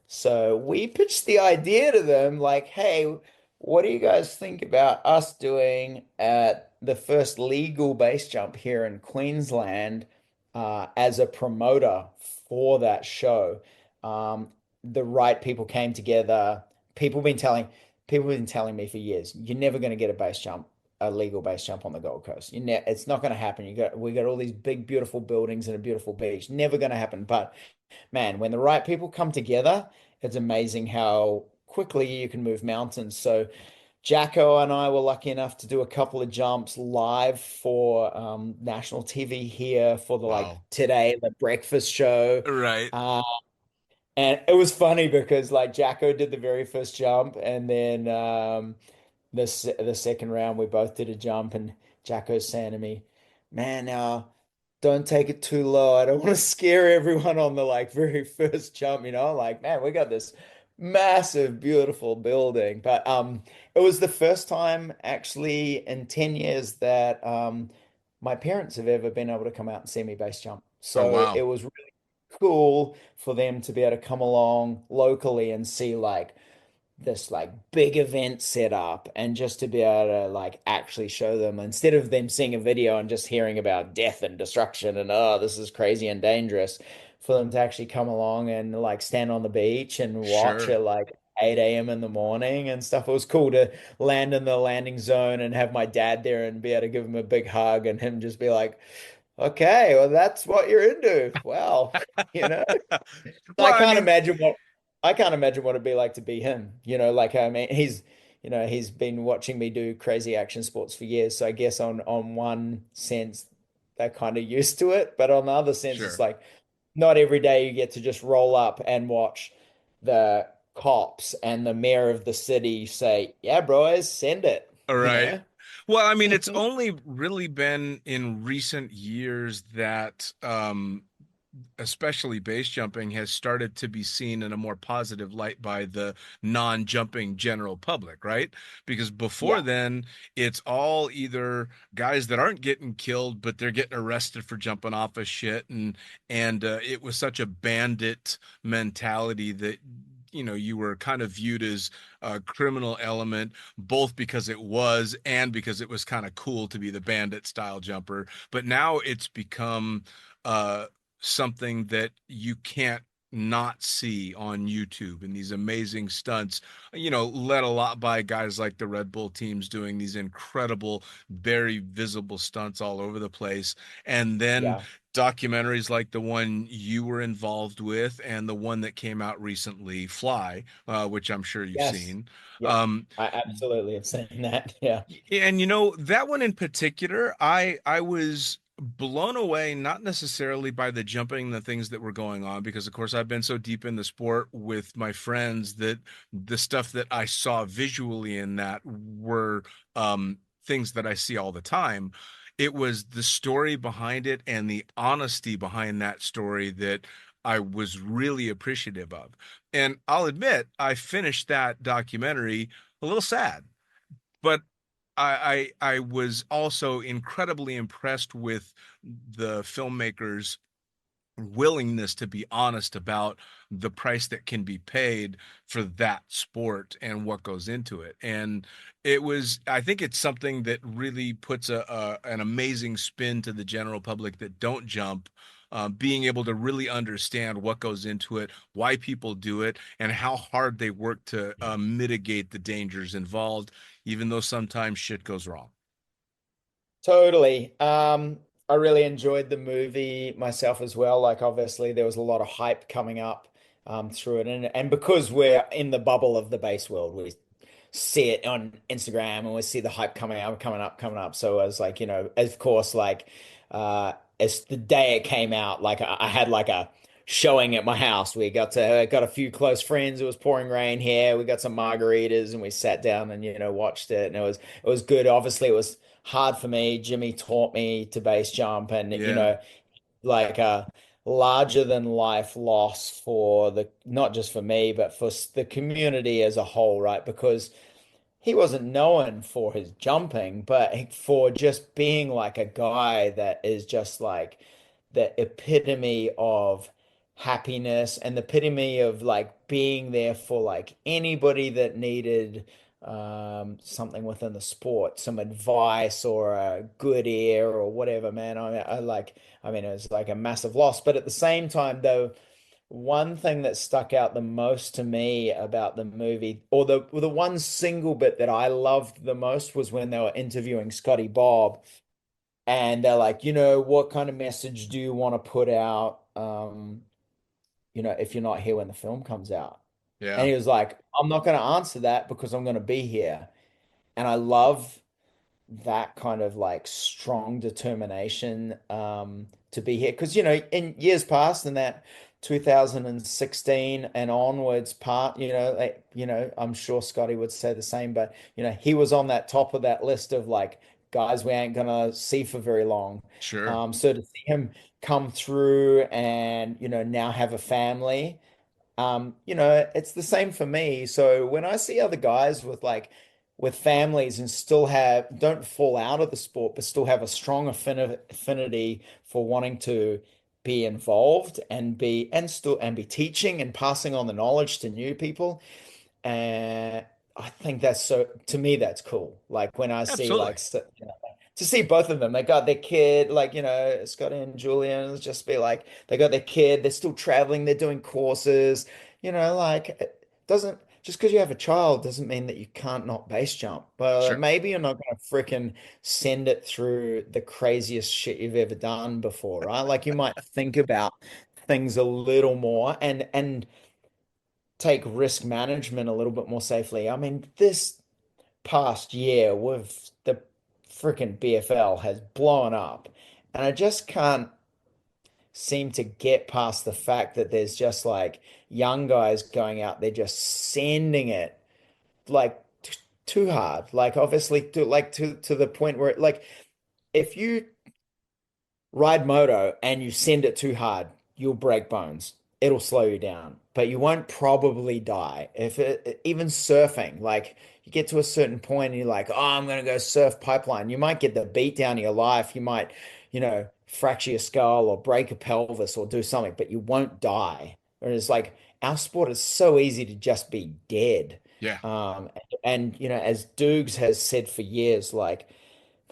[SPEAKER 5] So we pitched the idea to them like, hey, what do you guys think about us doing at the first legal base jump here in Queensland as a promoter for that show? The right people came together. People been telling people have been telling me for years, you're never going to get a legal base jump on the Gold Coast. It's not going to happen. We got all these big, beautiful buildings and a beautiful beach. Never going to happen. But man, when the right people come together, it's amazing how quickly you can move mountains. So Jacko and I were lucky enough to do a couple of jumps live for national TV here for the like
[SPEAKER 3] Wow.
[SPEAKER 5] today, the breakfast show.
[SPEAKER 3] Right.
[SPEAKER 5] Uh, and it was funny because like Jacko did the very first jump, and then the second round we both did a jump, and Jacko's saying to me, "Man, now don't take it too low. I don't want to scare everyone on the like very first jump, Like, man, we got this massive, beautiful building." But it was the first time actually in 10 years that my parents have ever been able to come out and see me base jump.
[SPEAKER 3] Oh,
[SPEAKER 5] So it
[SPEAKER 3] wow.
[SPEAKER 5] was really cool for them to be able to come along locally and see like this like big event set up and just to be able to like actually show them instead of them seeing a video and just hearing about death and destruction and oh this is crazy and dangerous for them to actually come along and like stand on the beach and watch
[SPEAKER 3] Sure.
[SPEAKER 5] at like 8 a.m. in the morning and stuff. It was cool to land in the landing zone and have my dad there and be able to give him a big hug and him just be like, okay, well that's what you're into. Wow. You know?
[SPEAKER 3] Well,
[SPEAKER 5] I
[SPEAKER 3] I
[SPEAKER 5] can't
[SPEAKER 3] mean,
[SPEAKER 5] imagine what I can't imagine what it'd be like to be him. Like I mean, he's been watching me do crazy action sports for years. So I guess on one sense, they're kind of used to it, but on the other sense, it's
[SPEAKER 3] sure.
[SPEAKER 5] like not every day you get to just roll up and watch the cops and the mayor of the city say, "Yeah, bros, send it."
[SPEAKER 3] All
[SPEAKER 5] You
[SPEAKER 3] right.
[SPEAKER 5] know?
[SPEAKER 3] Well, I mean, it's only really been in recent years that especially base jumping has started to be seen in a more positive light by the non-jumping general public, right? Because before
[SPEAKER 5] Yeah.
[SPEAKER 3] then, it's all either guys that aren't getting killed, but they're getting arrested for jumping off of shit, and it was such a bandit mentality that you were kind of viewed as a criminal element, both because it was and because it was kind of cool to be the bandit style jumper. But now it's become uh something that you can't not see on YouTube, and these amazing stunts, led a lot by guys like the Red Bull teams doing these incredible, very visible stunts all over the place. And then
[SPEAKER 5] Yeah.
[SPEAKER 3] documentaries like the one you were involved with and the one that came out recently, Fly, which I'm sure you've
[SPEAKER 5] Yes.
[SPEAKER 3] seen.
[SPEAKER 5] Yeah.
[SPEAKER 3] Um,
[SPEAKER 5] I absolutely have seen that. Yeah.
[SPEAKER 3] and that one in particular, I was blown away, not necessarily by the jumping, the things that were going on, because of course I've been so deep in the sport with my friends that the stuff that I saw visually in that were things that I see all the time. It was the story behind it and the honesty behind that story that I was really appreciative of. And I'll admit, I finished that documentary a little sad, but I was also incredibly impressed with the filmmakers' willingness to be honest about the price that can be paid for that sport and what goes into it. And I think it's something that really puts an amazing spin to the general public that don't jump. Being able to really understand what goes into it, why people do it, and how hard they work to mitigate the dangers involved, even though sometimes shit goes wrong.
[SPEAKER 5] Totally. I really enjoyed the movie myself as well. Like obviously there was a lot of hype coming up through it. And because we're in the bubble of the base world, we see it on Instagram and we see the hype coming up, coming up, coming up. So I was like, of course, like as the day it came out, like I had like a showing at my house. We got a few close friends. It was pouring rain here. We got some margaritas and we sat down and watched it. And it was good. Obviously, it was hard for me. Jimmy taught me to base jump, and
[SPEAKER 3] Yeah,
[SPEAKER 5] like a larger than life loss for the not just for me, but for the community as a whole, right? Because he wasn't known for his jumping, but for just being like a guy that is just like the epitome of happiness and the epitome of like being there for like anybody that needed something within the sport, some advice or a good ear or whatever, man. I mean, it was like a massive loss, but at the same time, though, one thing that stuck out the most to me about the movie, or the one single bit that I loved the most, was when they were interviewing Scotty Bob, and they're like, what kind of message do you want to put out, if you're not here when the film comes out? And
[SPEAKER 3] yeah,
[SPEAKER 5] he was like, I'm not going to answer that because I'm going to be here. And I love that kind of like strong determination to be here. Because, in years past, in that 2016 and onwards part, I'm sure Scotty would say the same, but, he was on that top of that list of like guys we ain't gonna see for very long.
[SPEAKER 3] sure.
[SPEAKER 5] So to see him come through and, now have a family. It's the same for me. So when I see other guys with families and still don't fall out of the sport, but still have a strong affinity for wanting to be involved and be teaching and passing on the knowledge to new people. And I think that's so, to me, that's cool. Like when I see
[SPEAKER 3] Absolutely.
[SPEAKER 5] like to see both of them, they got their kid, like, Scotty and Julian, it's just be like they got their kid, they're still traveling, they're doing courses, like it doesn't just because you have a child doesn't mean that you can't not base jump. But
[SPEAKER 3] Sure.
[SPEAKER 5] maybe you're not gonna freaking send it through the craziest shit you've ever done before, right? Like you might think about things a little more and take risk management a little bit more safely. I mean, this past year with the freaking BFL has blown up, and I just can't seem to get past the fact that there's just like young guys going out there just sending it like too hard. Like obviously to the point where like if you ride moto and you send it too hard, you'll break bones. It'll slow you down, but you won't probably die. If even surfing, like you get to a certain point and you're like, oh, I'm gonna go surf pipeline. You might get the beat down of your life. You might, fracture your skull or break a pelvis or do something, but you won't die. Whereas like our sport is so easy to just be dead.
[SPEAKER 3] Yeah.
[SPEAKER 5] As Dukes has said for years, like,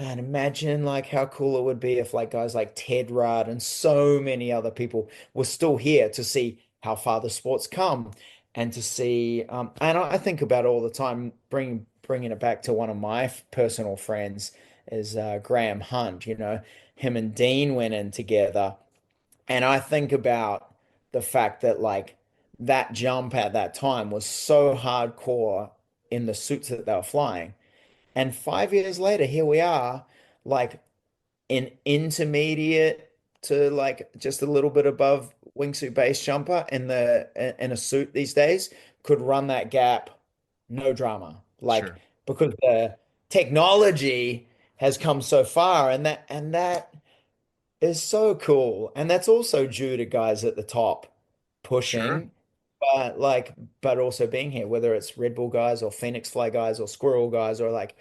[SPEAKER 5] man, imagine like how cool it would be if like guys like Ted Rudd and so many other people were still here to see how far the sport's come and to see and I think about it all the time bringing it back to one of my personal friends is Graham Hunt, him and Dean went in together and I think about the fact that like that jump at that time was so hardcore in the suits that they were flying and 5 years later, here we are, like an intermediate to like just a little bit above wingsuit base jumper in a suit these days could run that gap, no drama. Like
[SPEAKER 3] Sure.
[SPEAKER 5] because the technology has come so far, and that is so cool. And that's also due to guys at the top
[SPEAKER 3] Sure.
[SPEAKER 5] pushing, but also being here, whether it's Red Bull guys or Phoenix Fly guys or Squirrel guys or like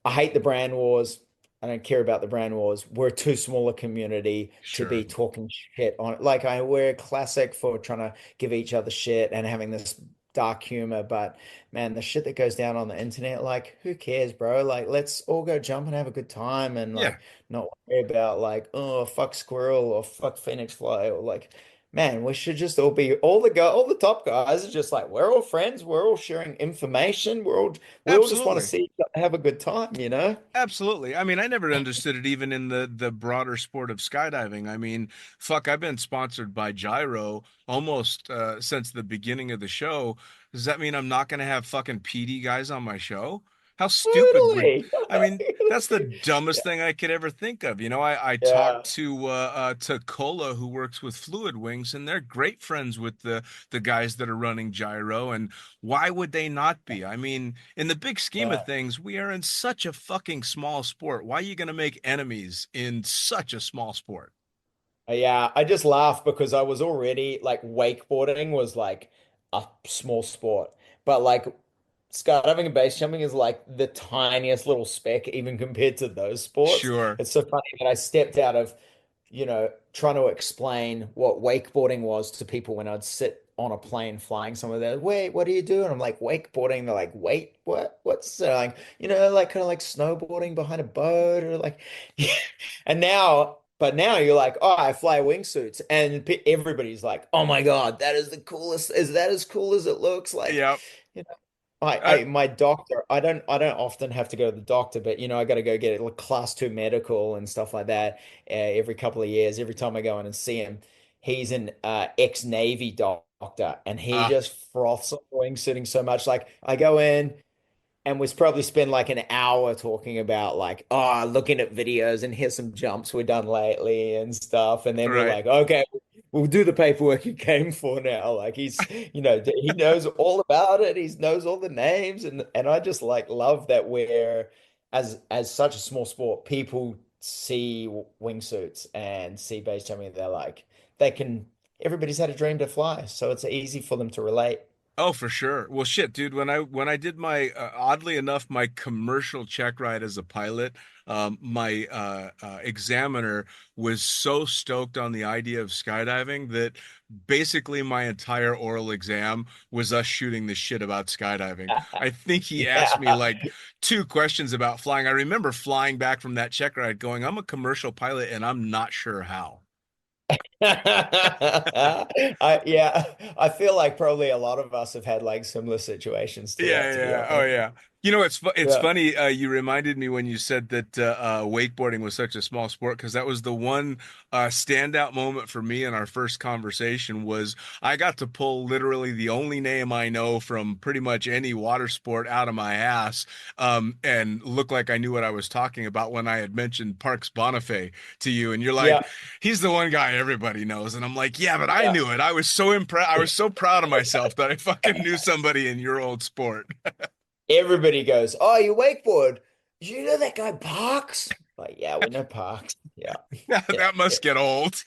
[SPEAKER 5] I hate the brand wars. I don't care about the brand wars. We're too small a community to
[SPEAKER 3] Sure.
[SPEAKER 5] be talking shit on it. Like we're classic for trying to give each other shit and having this dark humor. But man, the shit that goes down on the internet, like who cares, bro? Like let's all go jump and have a good time and
[SPEAKER 3] Yeah.
[SPEAKER 5] like not worry about like, oh fuck squirrel or fuck phoenix fly or like man, we should just all be all the top guys are just like we're all friends, we're all sharing information, we all just want to
[SPEAKER 3] Absolutely.
[SPEAKER 5] see each other have a good time.
[SPEAKER 3] Absolutely. I mean, I never understood it even in the broader sport of skydiving. I mean, fuck, I've been sponsored by Gyro almost since the beginning of the show. Does that mean I'm not going to have fucking PD guys on my show? How stupid would
[SPEAKER 5] Totally.
[SPEAKER 3] I mean, that's the dumbest thing I could ever think of. I talked
[SPEAKER 5] Yeah.
[SPEAKER 3] to Cola who works with Fluid Wings, and they're great friends with the guys that are running Gyro, and why would they not be? I mean, in the big scheme of
[SPEAKER 5] Yeah.
[SPEAKER 3] things, we are in such a fucking small sport. Why are you going to make enemies in such a small sport?
[SPEAKER 5] Yeah, I just laugh because I was already like wakeboarding was like a small sport, but like skydiving and base jumping is like the tiniest little speck even compared to those sports.
[SPEAKER 3] Sure.
[SPEAKER 5] It's so funny that I stepped out of, trying to explain what wakeboarding was to people when I'd sit on a plane flying somewhere there. Wait, what do you do? And I'm like, wakeboarding. They're like, wait, what? What's like, like kind of like snowboarding behind a boat or like, and but now you're like, oh, I fly wingsuits, and everybody's like, oh my God, that is the coolest. Is that as cool as it looks? Like,
[SPEAKER 3] Yep.
[SPEAKER 5] you know, I,
[SPEAKER 3] Uh,
[SPEAKER 5] I, my doctor, I don't often have to go to the doctor, but I got to go get a class two medical and stuff like that every couple of years. Every time I go in and see him, he's an ex-Navy doctor, and he
[SPEAKER 3] uh,
[SPEAKER 5] just froths on wingsuiting so much. Like I go in and we probably spend like an hour talking about like, oh, looking at videos and here's some jumps we've done lately and stuff. And then we're
[SPEAKER 3] right.
[SPEAKER 5] like, okay, we'll do the paperwork you came for now. Like he knows all about it. He knows all the names. And I just like love that we're as such a small sport, people see wingsuits and see base jumping. They're like, they can, everybody's had a dream to fly. So it's easy for them to relate.
[SPEAKER 3] Oh, for sure. Well, shit, dude. When I did my oddly enough my commercial check ride as a pilot, my examiner was so stoked on the idea of skydiving that basically my entire oral exam was us shooting the shit about skydiving. I think he asked me
[SPEAKER 5] Yeah.
[SPEAKER 3] like two questions about flying. I remember flying back from that check ride going, "I'm a commercial pilot and I'm not sure how."
[SPEAKER 5] Yeah, I feel like probably a lot of us have had like similar situations to that,
[SPEAKER 3] Yeah,
[SPEAKER 5] to be
[SPEAKER 3] yeah. Oh,
[SPEAKER 5] honest.
[SPEAKER 3] yeah. It's
[SPEAKER 5] Yeah.
[SPEAKER 3] funny. You reminded me when you said that wakeboarding was such a small sport because that was the one standout moment for me in our first conversation was I got to pull literally the only name I know from pretty much any water sport out of my ass, and look like I knew what I was talking about when I had mentioned Parks Bonifay to you, and you're like,
[SPEAKER 5] Yeah.
[SPEAKER 3] he's the one guy everybody knows, and I'm like, yeah, but I
[SPEAKER 5] Yeah.
[SPEAKER 3] knew it. I was so impressed. I was so proud of myself that I fucking knew somebody in your old sport.
[SPEAKER 5] Everybody goes, "Oh, you wakeboard. You know that guy Parks?" Like, yeah, we know Parks. Yeah. Yeah.
[SPEAKER 3] That must get old.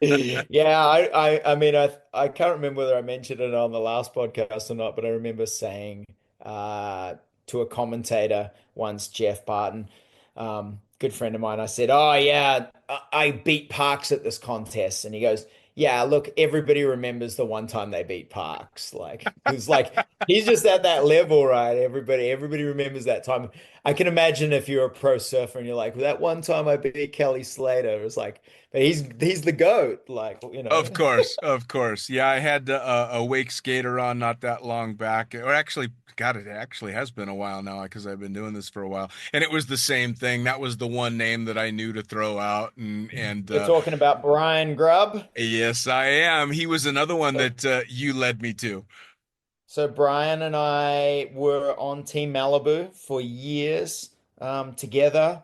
[SPEAKER 5] Yeah, I mean, I can't remember whether I mentioned it on the last podcast or not, but I remember saying uh, to a commentator once, Jeff Barton, good friend of mine, I said, "Oh yeah, I beat Parks at this contest," and he goes, "Yeah, look, everybody remembers the one time they beat Parks, like because like he's just at that level, right? Everybody remembers that time. I can imagine if you're a pro surfer and you're like, that one time I beat Kelly Slater, it's like." But he's the GOAT, like, you
[SPEAKER 3] Of
[SPEAKER 5] know.
[SPEAKER 3] course, of course. Yeah, I had a wake skater on not that long back, or actually, God, it actually has been a while now because I've been doing this for a while, and it was the same thing. That was the one name that I knew to throw out, and
[SPEAKER 5] You're talking about Brian Grubb.
[SPEAKER 3] yes, I am. He was another one
[SPEAKER 5] So,
[SPEAKER 3] that you led me to.
[SPEAKER 5] so Brian and I were on Team Malibu for years together.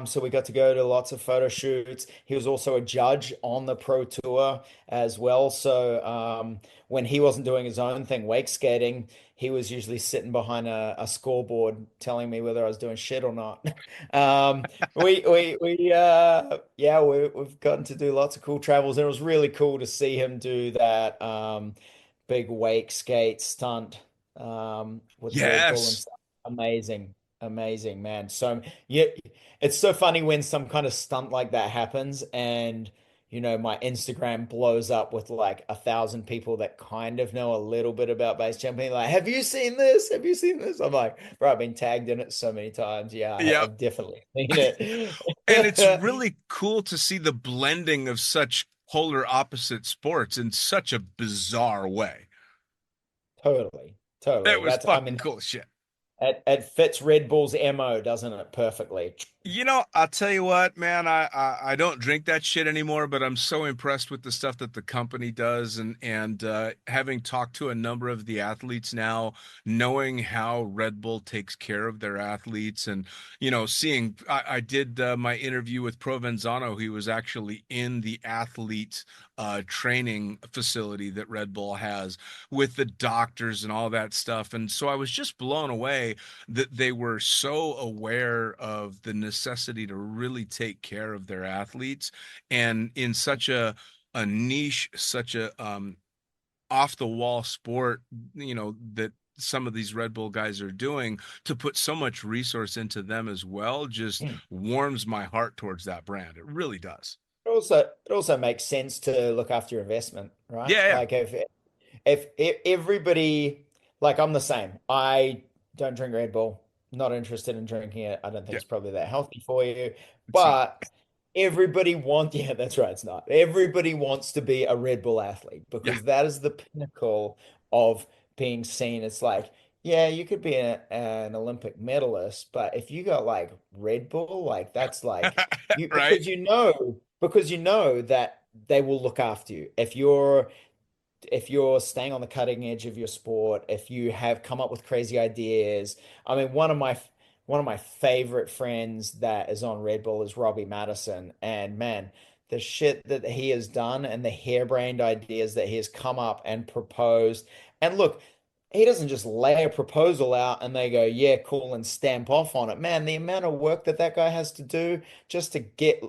[SPEAKER 5] So we got to go to lots of photo shoots. He was also a judge on the pro tour as well. So when he wasn't doing his own thing, wake skating, he was usually sitting behind a scoreboard telling me whether I was doing shit or not. Yeah, we've gotten to do lots of cool travels, and it was really cool to see him do that big wake skate stunt with Red Bull and
[SPEAKER 3] Yes.
[SPEAKER 5] stuff. Amazing, amazing, man. So yeah, it's so funny when some kind of stunt like that happens, and my Instagram blows up with like 1,000 people that kind of know a little bit about base jumping. Like, have you seen this? Have you seen this? I'm like, bro, I've been tagged in it so many times. Yeah,
[SPEAKER 3] Yep.
[SPEAKER 5] I've definitely seen it.
[SPEAKER 3] And it's really cool to see the blending of such polar opposite sports in such a bizarre way.
[SPEAKER 5] Totally,
[SPEAKER 3] That
[SPEAKER 5] totally.
[SPEAKER 3] was
[SPEAKER 5] I
[SPEAKER 3] fucking
[SPEAKER 5] mean,
[SPEAKER 3] cool shit.
[SPEAKER 5] it fits Red Bull's MO, doesn't it? Perfectly.
[SPEAKER 3] I'll tell you what, man, I don't drink that shit anymore, but I'm so impressed with the stuff that the company does and having talked to a number of the athletes now, knowing how Red Bull takes care of their athletes and seeing I did my interview with Provenzano. He was actually in the athlete training facility that Red Bull has with the doctors and all that stuff. And so I was just blown away that they were so aware of the necessity to really take care of their athletes and in such a niche, such a off the wall sport, that some of these Red Bull guys are doing to put so much resource into them as well just warms my heart towards that brand. It really does.
[SPEAKER 5] It also makes sense to look after your investment, right?
[SPEAKER 3] Yeah, yeah.
[SPEAKER 5] Like if everybody, like I'm the same. I don't drink Red Bull. Not interested in drinking it. I don't think
[SPEAKER 3] Yeah,
[SPEAKER 5] it's probably that healthy for you.
[SPEAKER 3] it's not.
[SPEAKER 5] But everybody wants, yeah, that's right. It's not. Everybody wants to be a Red Bull athlete
[SPEAKER 3] Yeah.
[SPEAKER 5] because that is the pinnacle of being seen. It's like, yeah, you could be an Olympic medalist, but if you got like Red Bull, like that's like you
[SPEAKER 3] Right?
[SPEAKER 5] because you know that they will look after you. If you're staying on the cutting edge of your sport, if you have come up with crazy ideas. I mean, one of my favorite friends that is on Red Bull is Robbie Madison. And man, the shit that he has done and the harebrained ideas that he has come up and proposed. And look, he doesn't just lay a proposal out and they go, yeah, cool, and stamp off on it. Man, the amount of work that guy has to do just to get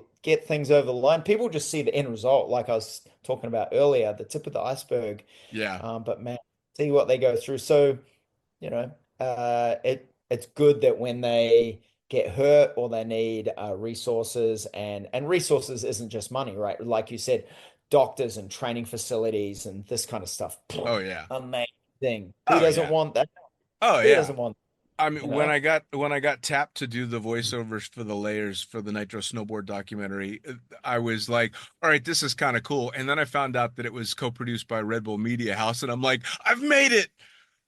[SPEAKER 5] things over the line. People just see the end result, like I was talking about earlier, the tip of the iceberg.
[SPEAKER 3] Yeah.
[SPEAKER 5] But man, see what they go through. So, you know, it's good that when they get hurt or they need resources, and resources isn't just money, right? Like you said, doctors and training facilities and this kind of stuff.
[SPEAKER 3] Oh yeah.
[SPEAKER 5] Amazing. Who
[SPEAKER 3] Oh
[SPEAKER 5] doesn't
[SPEAKER 3] yeah.
[SPEAKER 5] want that?
[SPEAKER 3] Oh
[SPEAKER 5] Who
[SPEAKER 3] yeah.
[SPEAKER 5] doesn't want,
[SPEAKER 3] I
[SPEAKER 5] you
[SPEAKER 3] mean,
[SPEAKER 5] know?
[SPEAKER 3] when I got tapped to do the voiceovers for the layers for the Nitro Snowboard documentary, I was like, all right, this is kind of cool. And then I found out that it was co-produced by Red Bull Media House, and I'm like, I've made it.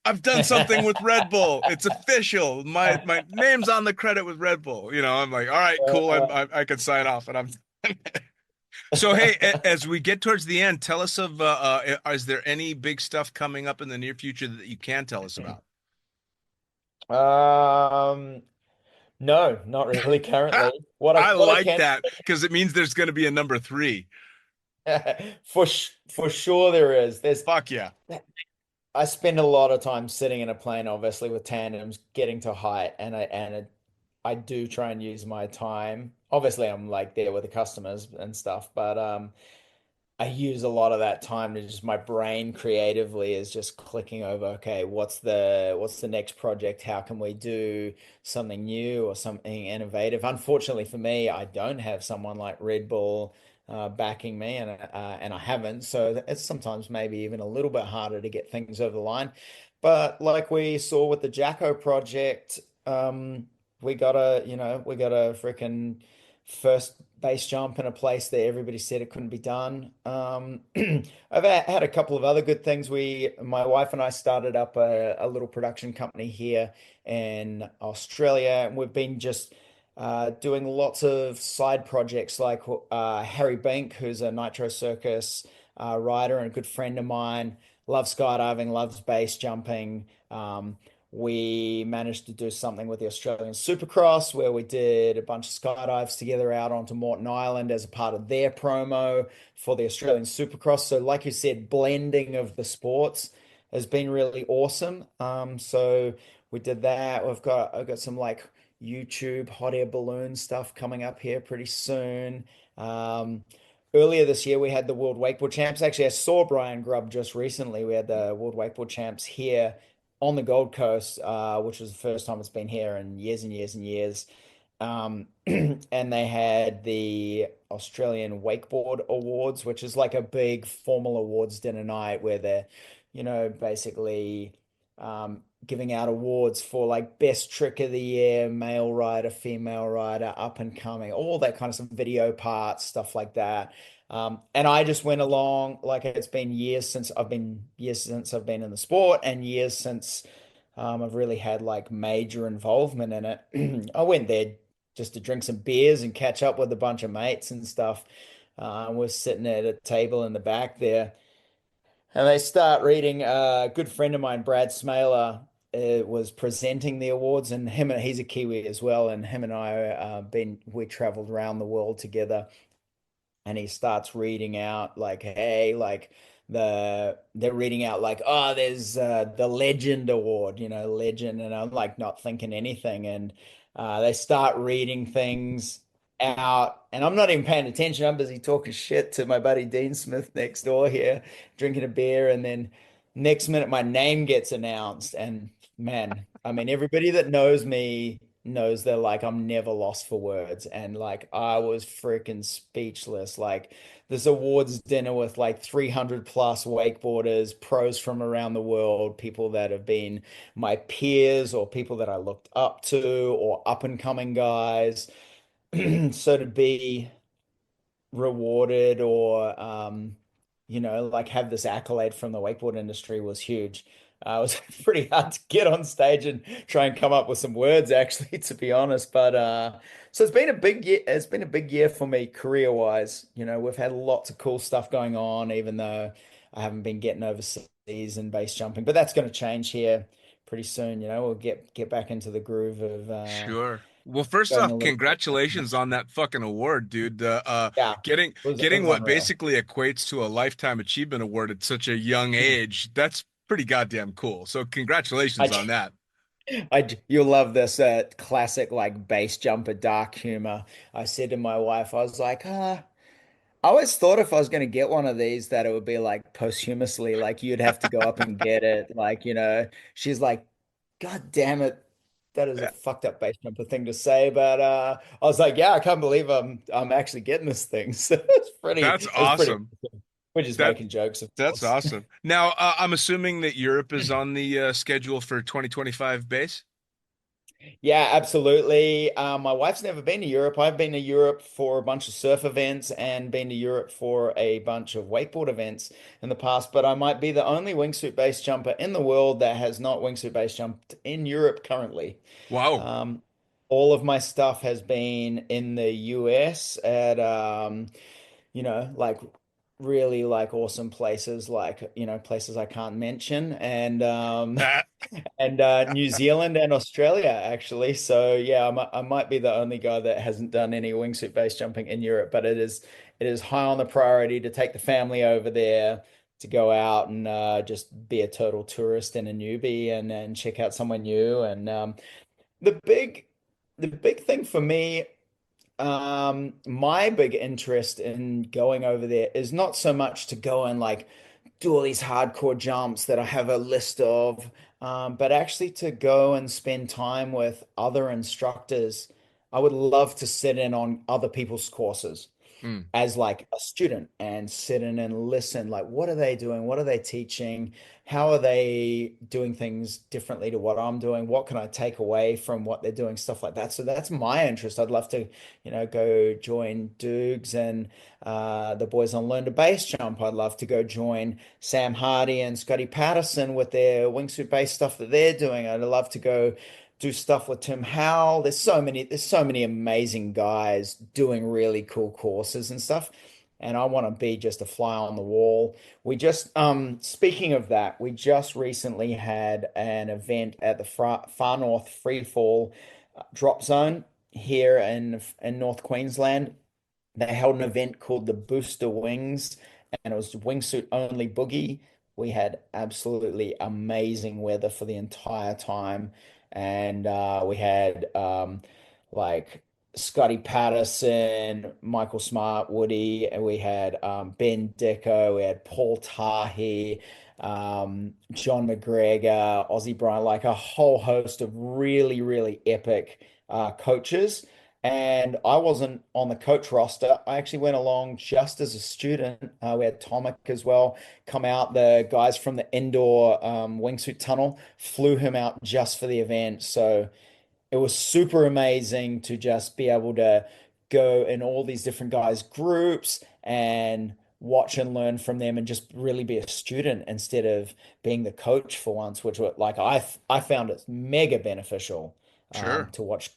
[SPEAKER 3] I've done something with Red Bull. It's official. My name's on the credit with Red Bull. You know, I'm like, all right, cool. I can sign off, and I'm. So hey, as we get towards the end, tell us of is there any big stuff coming up in the near future that you can tell us about?
[SPEAKER 5] Um, no, not really currently.
[SPEAKER 3] I
[SPEAKER 5] What I
[SPEAKER 3] like
[SPEAKER 5] can
[SPEAKER 3] that because it means there's going to be a number three.
[SPEAKER 5] for sure there is.
[SPEAKER 3] Fuck yeah.
[SPEAKER 5] I spend a lot of time sitting in a plane, obviously with tandems, getting to height, I do try and use my time. Obviously, I'm like there with the customers and stuff, but I use a lot of that time to just my brain creatively is just clicking over, okay, what's the next project? How can we do something new or something innovative? Unfortunately for me, I don't have someone like Red Bull backing me, and I haven't. So it's sometimes maybe even a little bit harder to get things over the line. But like we saw with the Jacko project, we got a freaking first base jump in a place that everybody said it couldn't be done. I've had a couple of other good things. My wife and I started up a little production company here in Australia, and we've been just doing lots of side projects like Harry Bink, who's a Nitro Circus rider and a good friend of mine, loves skydiving, loves base jumping. We managed to do something with the Australian Supercross where we did a bunch of skydives together out onto Moreton Island as a part of their promo for the Australian Supercross. So, like you said, blending of the sports has been really awesome. So we did that. I've got some like YouTube hot air balloon stuff coming up here pretty soon. Earlier this year, we had the World Wakeboard Champs. Actually, I saw Brian Grubb just recently. We had the World Wakeboard Champs here on the Gold Coast, which was the first time it's been here in years and years and years. And they had the Australian Wakeboard Awards, which is like a big formal awards dinner night where they're, basically giving out awards for like best trick of the year, male rider, female rider, up and coming, all that kind of some video parts, stuff like that. And I just went along like it's been years since I've been in the sport and years since I've really had like major involvement in it. I went there just to drink some beers and catch up with a bunch of mates and stuff. We're sitting at a table in the back there, and they start reading. A good friend of mine, Brad Smaler, was presenting the awards, and he's a Kiwi as well, and him and I we traveled around the world together, and he starts reading out like, hey, like they're reading out like, oh, there's the Legend Award, Legend, and I'm like not thinking anything, and they start reading things out, and I'm not even paying attention. I'm busy talking shit to my buddy Dean Smith next door here, drinking a beer, and then next minute my name gets announced, and man, I mean, everybody that knows me knows that like I'm never lost for words, and like I was freaking speechless. Like this awards dinner with like 300 plus wakeboarders, pros from around the world, people that have been my peers or people that I looked up to or up and coming guys. So to be rewarded or like have this accolade from the wakeboard industry was huge. It was pretty hard to get on stage and try and come up with some words actually, to be honest. But so it's been a big year. It's been a big year for me career wise. We've had lots of cool stuff going on, even though I haven't been getting overseas and base jumping. But that's going to change here pretty soon. We'll get back into the groove of
[SPEAKER 3] Sure. Well, first
[SPEAKER 5] going a
[SPEAKER 3] off,
[SPEAKER 5] little.
[SPEAKER 3] congratulations on that fucking award, dude.
[SPEAKER 5] Yeah, it
[SPEAKER 3] Getting
[SPEAKER 5] was
[SPEAKER 3] what
[SPEAKER 5] unreal.
[SPEAKER 3] basically equates to a lifetime achievement award at such a young age, that's pretty goddamn cool. So congratulations on
[SPEAKER 5] I
[SPEAKER 3] that.
[SPEAKER 5] You'll love this classic like base jumper dark humor. I said to my wife, I was like, I always thought if I was going to get one of these that it would be like posthumously, like you'd have to go up and get it. Like, she's like, God damn it. That is a fucked up base jumper thing to say, but I was like, yeah, I can't believe I'm actually getting this thing. So
[SPEAKER 3] That's
[SPEAKER 5] it's pretty.
[SPEAKER 3] awesome.
[SPEAKER 5] We're just
[SPEAKER 3] That
[SPEAKER 5] making jokes, of
[SPEAKER 3] that's
[SPEAKER 5] course.
[SPEAKER 3] awesome. Now, I'm assuming that Europe is on the schedule for 2025 base.
[SPEAKER 5] Yeah, absolutely. My wife's never been to Europe. I've been to Europe for a bunch of surf events and been to Europe for a bunch of wakeboard events in the past, but I might be the only wingsuit base jumper in the world that has not wingsuit base jumped in Europe currently.
[SPEAKER 3] Wow.
[SPEAKER 5] Um, all of my stuff has been in the US at like really like awesome places, like places I can't mention, and New Zealand and Australia actually. So yeah, I might be the only guy that hasn't done any wingsuit base jumping in Europe, but it is high on the priority to take the family over there to go out and just be a total tourist and a newbie and check out somewhere new. And the big the big thing for me, my big interest in going over there is not so much to go and like do all these hardcore jumps that I have a list of, but actually to go and spend time with other instructors. I would love to sit in on other people's courses
[SPEAKER 3] Mm,
[SPEAKER 5] as like a student and sit in and listen, like what are they doing, what are they teaching, how are they doing things differently to what I'm doing, what can I take away from what they're doing, stuff like that. So that's my interest. I'd love to go join Dukes and the boys on Learn to Base Jump. I'd love to go join Sam Hardy and Scotty Patterson with their wingsuit base stuff that they're doing. I'd love to go do stuff with Tim Howell. There's so many amazing guys doing really cool courses and stuff. And I want to be just a fly on the wall. Speaking of that, we just recently had an event at the Far North Free Fall Drop Zone here in North Queensland. They held an event called the Booster Wings, and it was wingsuit only boogie. We had absolutely amazing weather for the entire time, and we had like Scotty Patterson, Michael Smart, Woody, and we had Ben Dicko, we had Paul Tahi, John McGregor, Ozzy Bryant, like a whole host of really, really epic coaches. And I wasn't on the coach roster. I actually went along just as a student. We had Tomic as well come out. The guys from the indoor wingsuit tunnel flew him out just for the event. So it was super amazing to just be able to go in all these different guys' groups and watch and learn from them and just really be a student instead of being the coach for once, which were like I found it mega beneficial
[SPEAKER 3] sure.
[SPEAKER 5] to watch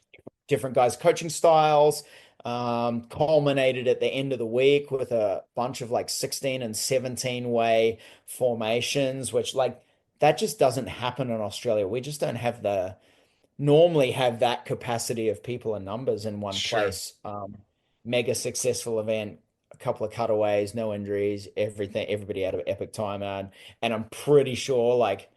[SPEAKER 5] different guys' coaching styles. Culminated at the end of the week with a bunch of like 16 and 17 way formations, which like that just doesn't happen in Australia. We just don't have the normally have that capacity of people and numbers in one
[SPEAKER 3] Sure.
[SPEAKER 5] place. Mega successful event, a couple of cutaways, no injuries, everything, everybody had an epic time, and I'm pretty sure like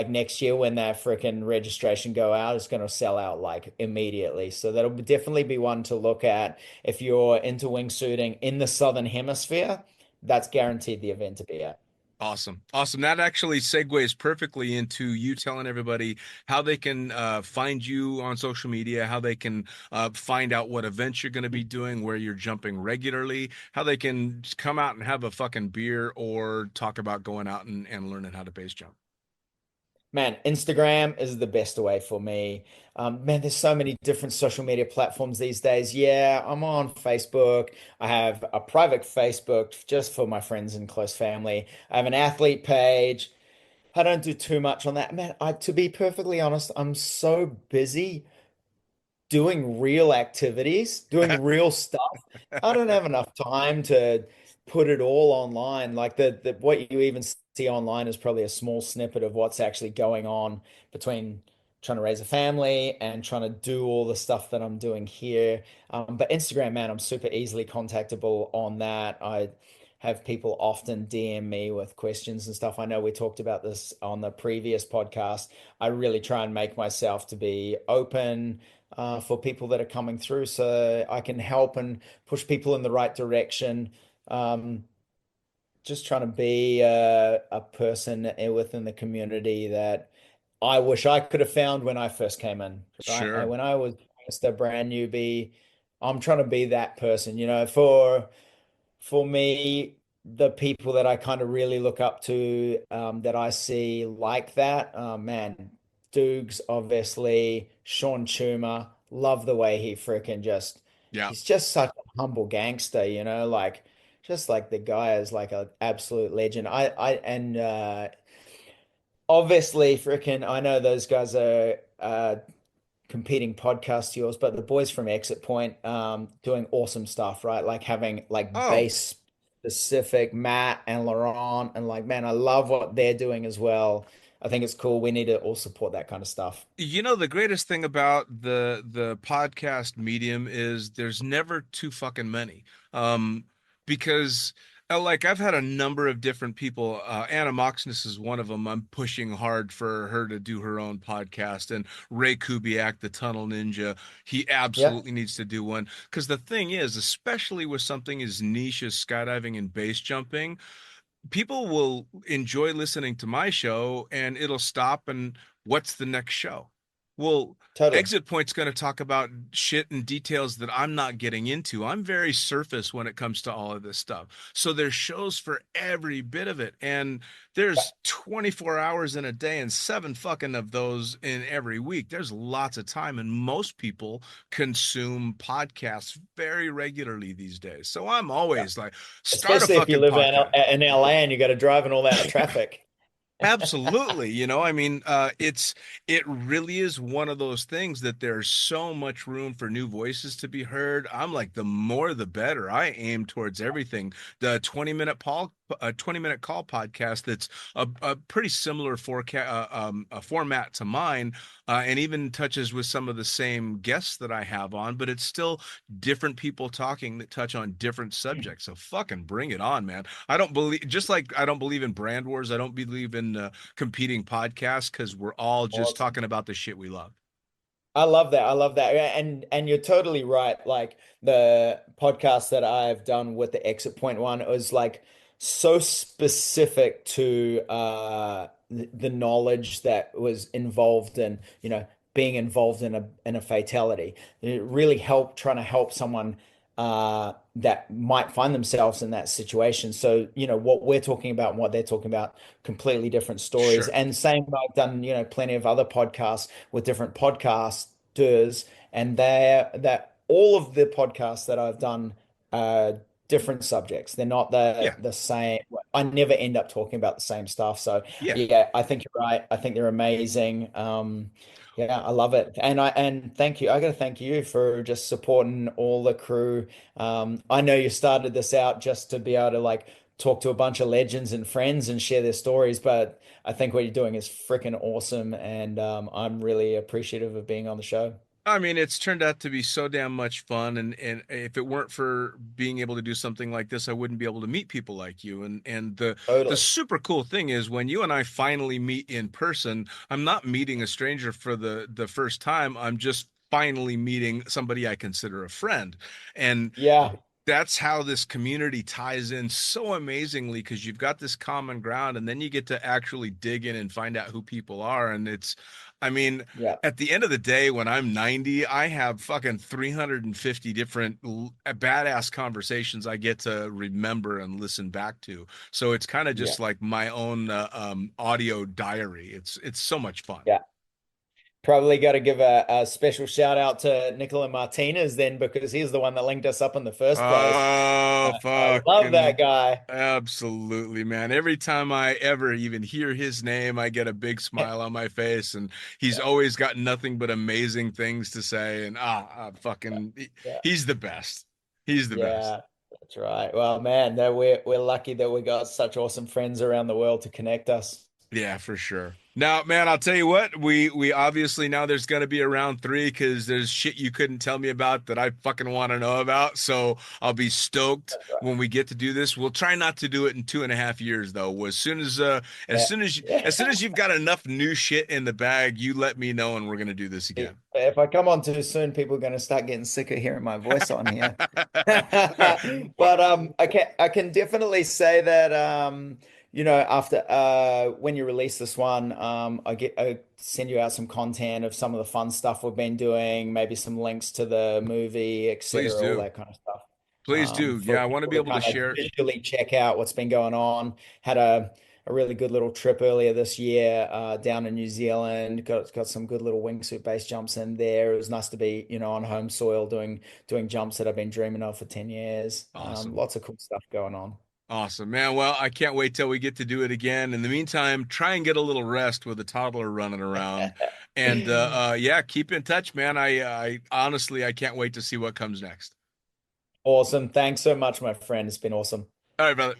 [SPEAKER 5] next year when that freaking registration go out, it's going to sell out like immediately. So that'll definitely be one to look at if you're into wingsuiting in the Southern Hemisphere. That's guaranteed the event to be at.
[SPEAKER 3] Awesome. Awesome. That actually segues perfectly into you telling everybody how they can find you on social media, how they can find out what events you're going to be doing, where you're jumping regularly, how they can just come out and have a fucking beer or talk about going out and learning how to base jump.
[SPEAKER 5] Man, Instagram is the best way for me. Man, there's so many different social media platforms these days. Yeah, I'm on Facebook. I have a private Facebook just for my friends and close family. I have an athlete page. I don't do too much on that. Man, to be perfectly honest, I'm so busy doing real activities, doing real stuff. I don't have enough time to put it all online. Like the what you even see online is probably a small snippet of what's actually going on between trying to raise a family and trying to do all the stuff that I'm doing here. But Instagram, man, I'm super easily contactable on that. I have people often DM me with questions and stuff. I know we talked about this on the previous podcast. I really try and make myself to be open for people that are coming through so I can help and push people in the right direction. Um, just trying to be a person within the community that I wish I could have found when I first came in, right? And
[SPEAKER 3] Sure.
[SPEAKER 5] when I was just a brand newbie, I'm trying to be that person, for me, the people that I kind of really look up to, that I see like that, man, Dukes, obviously, Sean Tuma, love the way he freaking
[SPEAKER 3] Yeah.
[SPEAKER 5] he's just such a humble gangster, just like the guy is like an absolute legend. And obviously, freaking, I know those guys are competing podcasts to yours, but the boys from Exit Point doing awesome stuff, right? Like having like
[SPEAKER 3] Oh,
[SPEAKER 5] base specific Matt and Laurent, and like, man, I love what they're doing as well. I think it's cool. We need to all support that kind of stuff.
[SPEAKER 3] the greatest thing about the podcast medium is there's never too fucking many. Because like I've had a number of different people. Anna Moxness is one of them. I'm pushing hard for her to do her own podcast, and Ray Kubiak, the Tunnel Ninja, he
[SPEAKER 5] Yeah,
[SPEAKER 3] absolutely needs to do one. Because the thing is, especially with something as niche as skydiving and base jumping, people will enjoy listening to my show and it'll stop and what's the next show? Well,
[SPEAKER 5] totally.
[SPEAKER 3] Exit Point's going to talk about shit and details that I'm not getting into. I'm very surface when it comes to all of this stuff. So there's shows for every bit of it. And there's 24 hours in a day and seven fucking of those in every week. There's lots of time. And most people consume podcasts very regularly these days. So I'm
[SPEAKER 5] Yeah.
[SPEAKER 3] always like, start a
[SPEAKER 5] Especially if you
[SPEAKER 3] fucking
[SPEAKER 5] live
[SPEAKER 3] podcast.
[SPEAKER 5] in LA and you got to drive in all that traffic.
[SPEAKER 3] Absolutely. I mean, it really is one of those things that there's so much room for new voices to be heard. I'm like, the more the better. I aim towards everything. The 20-minute call podcast that's a pretty similar a format to mine, and even touches with some of the same guests that I have on, but it's still different people talking that touch on different subjects. So fucking bring it on, man. I don't believe, just like I don't believe in brand wars, I don't believe in competing podcasts because we're all just
[SPEAKER 5] Awesome.
[SPEAKER 3] talking about the shit we love.
[SPEAKER 5] I love that. I love that. And you're totally right. Like the podcast that I've done with the Exit Point one was like so specific to the knowledge that was involved in, being involved in a fatality. It really helped trying to help someone that might find themselves in that situation. So, what we're talking about and what they're talking about, completely different stories.
[SPEAKER 3] Sure.
[SPEAKER 5] And same, I've done, plenty of other podcasts with different podcasters, and that all of the podcasts that I've done are different subjects. They're not
[SPEAKER 3] Yeah.
[SPEAKER 5] the same. I never end up talking about the same stuff. So
[SPEAKER 3] Yeah.
[SPEAKER 5] yeah, I think you're right. I think they're amazing. Yeah, I love it. And thank you. I got to thank you for just supporting all the crew. I know you started this out just to be able to like talk to a bunch of legends and friends and share their stories, but I think what you're doing is freaking awesome, and I'm really appreciative of being on the show.
[SPEAKER 3] I mean, it's turned out to be so damn much fun, and if it weren't for being able to do something like this, I wouldn't be able to meet people like you. And the
[SPEAKER 5] Totally.
[SPEAKER 3] super cool thing is when you and I finally meet in person, I'm not meeting a stranger for the first time. I'm just finally meeting somebody I consider a friend. And
[SPEAKER 5] Yeah,
[SPEAKER 3] that's how this community ties in so amazingly because you've got this common ground and then you get to actually dig in and find out who people are. And I mean,
[SPEAKER 5] yeah,
[SPEAKER 3] at the end of the day, when I'm 90, I have fucking 350 different badass conversations I get to remember and listen back to. So it's kind of
[SPEAKER 5] yeah,
[SPEAKER 3] just like my own audio diary. It's so much fun.
[SPEAKER 5] yeah. Probably got to give a special shout out to Nicola Martinez then, because he's the one that linked us up in the first place.
[SPEAKER 3] Oh,
[SPEAKER 5] I love that
[SPEAKER 3] fucking
[SPEAKER 5] guy.
[SPEAKER 3] absolutely, man. Every time I ever even hear his name, I get a big smile on my face, and he's
[SPEAKER 5] Yeah,
[SPEAKER 3] always got nothing but amazing things to say. And
[SPEAKER 5] yeah,
[SPEAKER 3] he's the best. He's the best.
[SPEAKER 5] yeah. That's right. Well, man, that we're lucky that we got such awesome friends around the world to connect us.
[SPEAKER 3] Yeah, for sure. Now, man, I'll tell you what, we obviously now there's going to be a round 3 because there's shit you couldn't tell me about that I fucking want to know about. So I'll be stoked when we get to do this. We'll try not to do it in 2.5 years though.
[SPEAKER 5] Yeah.
[SPEAKER 3] As soon as you've got enough new shit in the bag, you let me know and we're going to do this again.
[SPEAKER 5] If I come on too soon, people are going to start getting sick of hearing my voice on here. But I can definitely say that after when you release this one, I send you out some content of some of the fun stuff we've been doing, maybe some links to the movie, etc.,
[SPEAKER 3] Please
[SPEAKER 5] all
[SPEAKER 3] do.
[SPEAKER 5] that kind of stuff.
[SPEAKER 3] Please do.
[SPEAKER 5] For
[SPEAKER 3] Yeah, I want to be
[SPEAKER 5] people
[SPEAKER 3] able to
[SPEAKER 5] kind of
[SPEAKER 3] share.
[SPEAKER 5] visually check out what's been going on. Had a really good little trip earlier this year down in New Zealand. Got some good little wingsuit base jumps in there. It was nice to be, on home soil doing jumps that I've been dreaming of for 10 years.
[SPEAKER 3] Awesome.
[SPEAKER 5] Lots of cool stuff going on.
[SPEAKER 3] Awesome, man. Well, I can't wait till we get to do it again. In the meantime, try and get a little rest with a toddler running around. And yeah, keep in touch, man. I honestly, I can't wait to see what comes next.
[SPEAKER 5] Awesome. Thanks so much, my friend. It's been awesome.
[SPEAKER 3] All right, brother.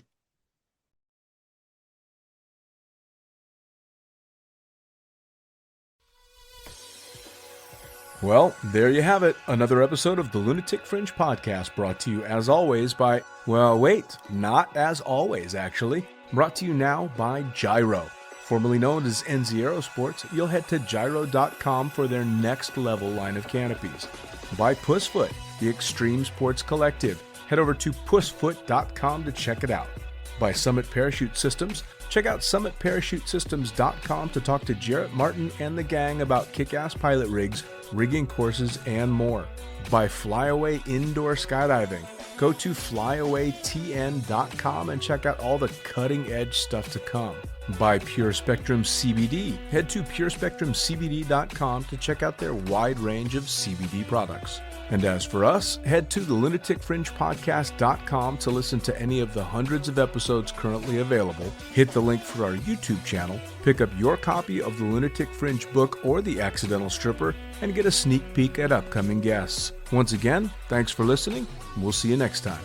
[SPEAKER 3] Well, there you have it. Another episode of the Lunatic Fringe podcast brought to you as always by, well, wait, not as always, actually. Brought to you now by Gyro. Formerly known as NZ Aerosports, you'll head to gyro.com for their next level line of canopies. By Pussfoot, the Extreme Sports Collective. Head over to pussfoot.com to check it out. By Summit Parachute Systems, check out summitparachutesystems.com to talk to Jarrett Martin and the gang about kick-ass pilot rigs, rigging courses, and more. By Flyaway Indoor Skydiving, go to flyawaytn.com and check out all the cutting-edge stuff to come. By Pure Spectrum CBD, head to purespectrumcbd.com to check out their wide range of CBD products. And as for us, head to the lunaticfringepodcast.com to listen to any of the hundreds of episodes currently available, hit the link for our YouTube channel, pick up your copy of the Lunatic Fringe book or The Accidental Stripper, and get a sneak peek at upcoming guests. Once again, thanks for listening. We'll see you next time.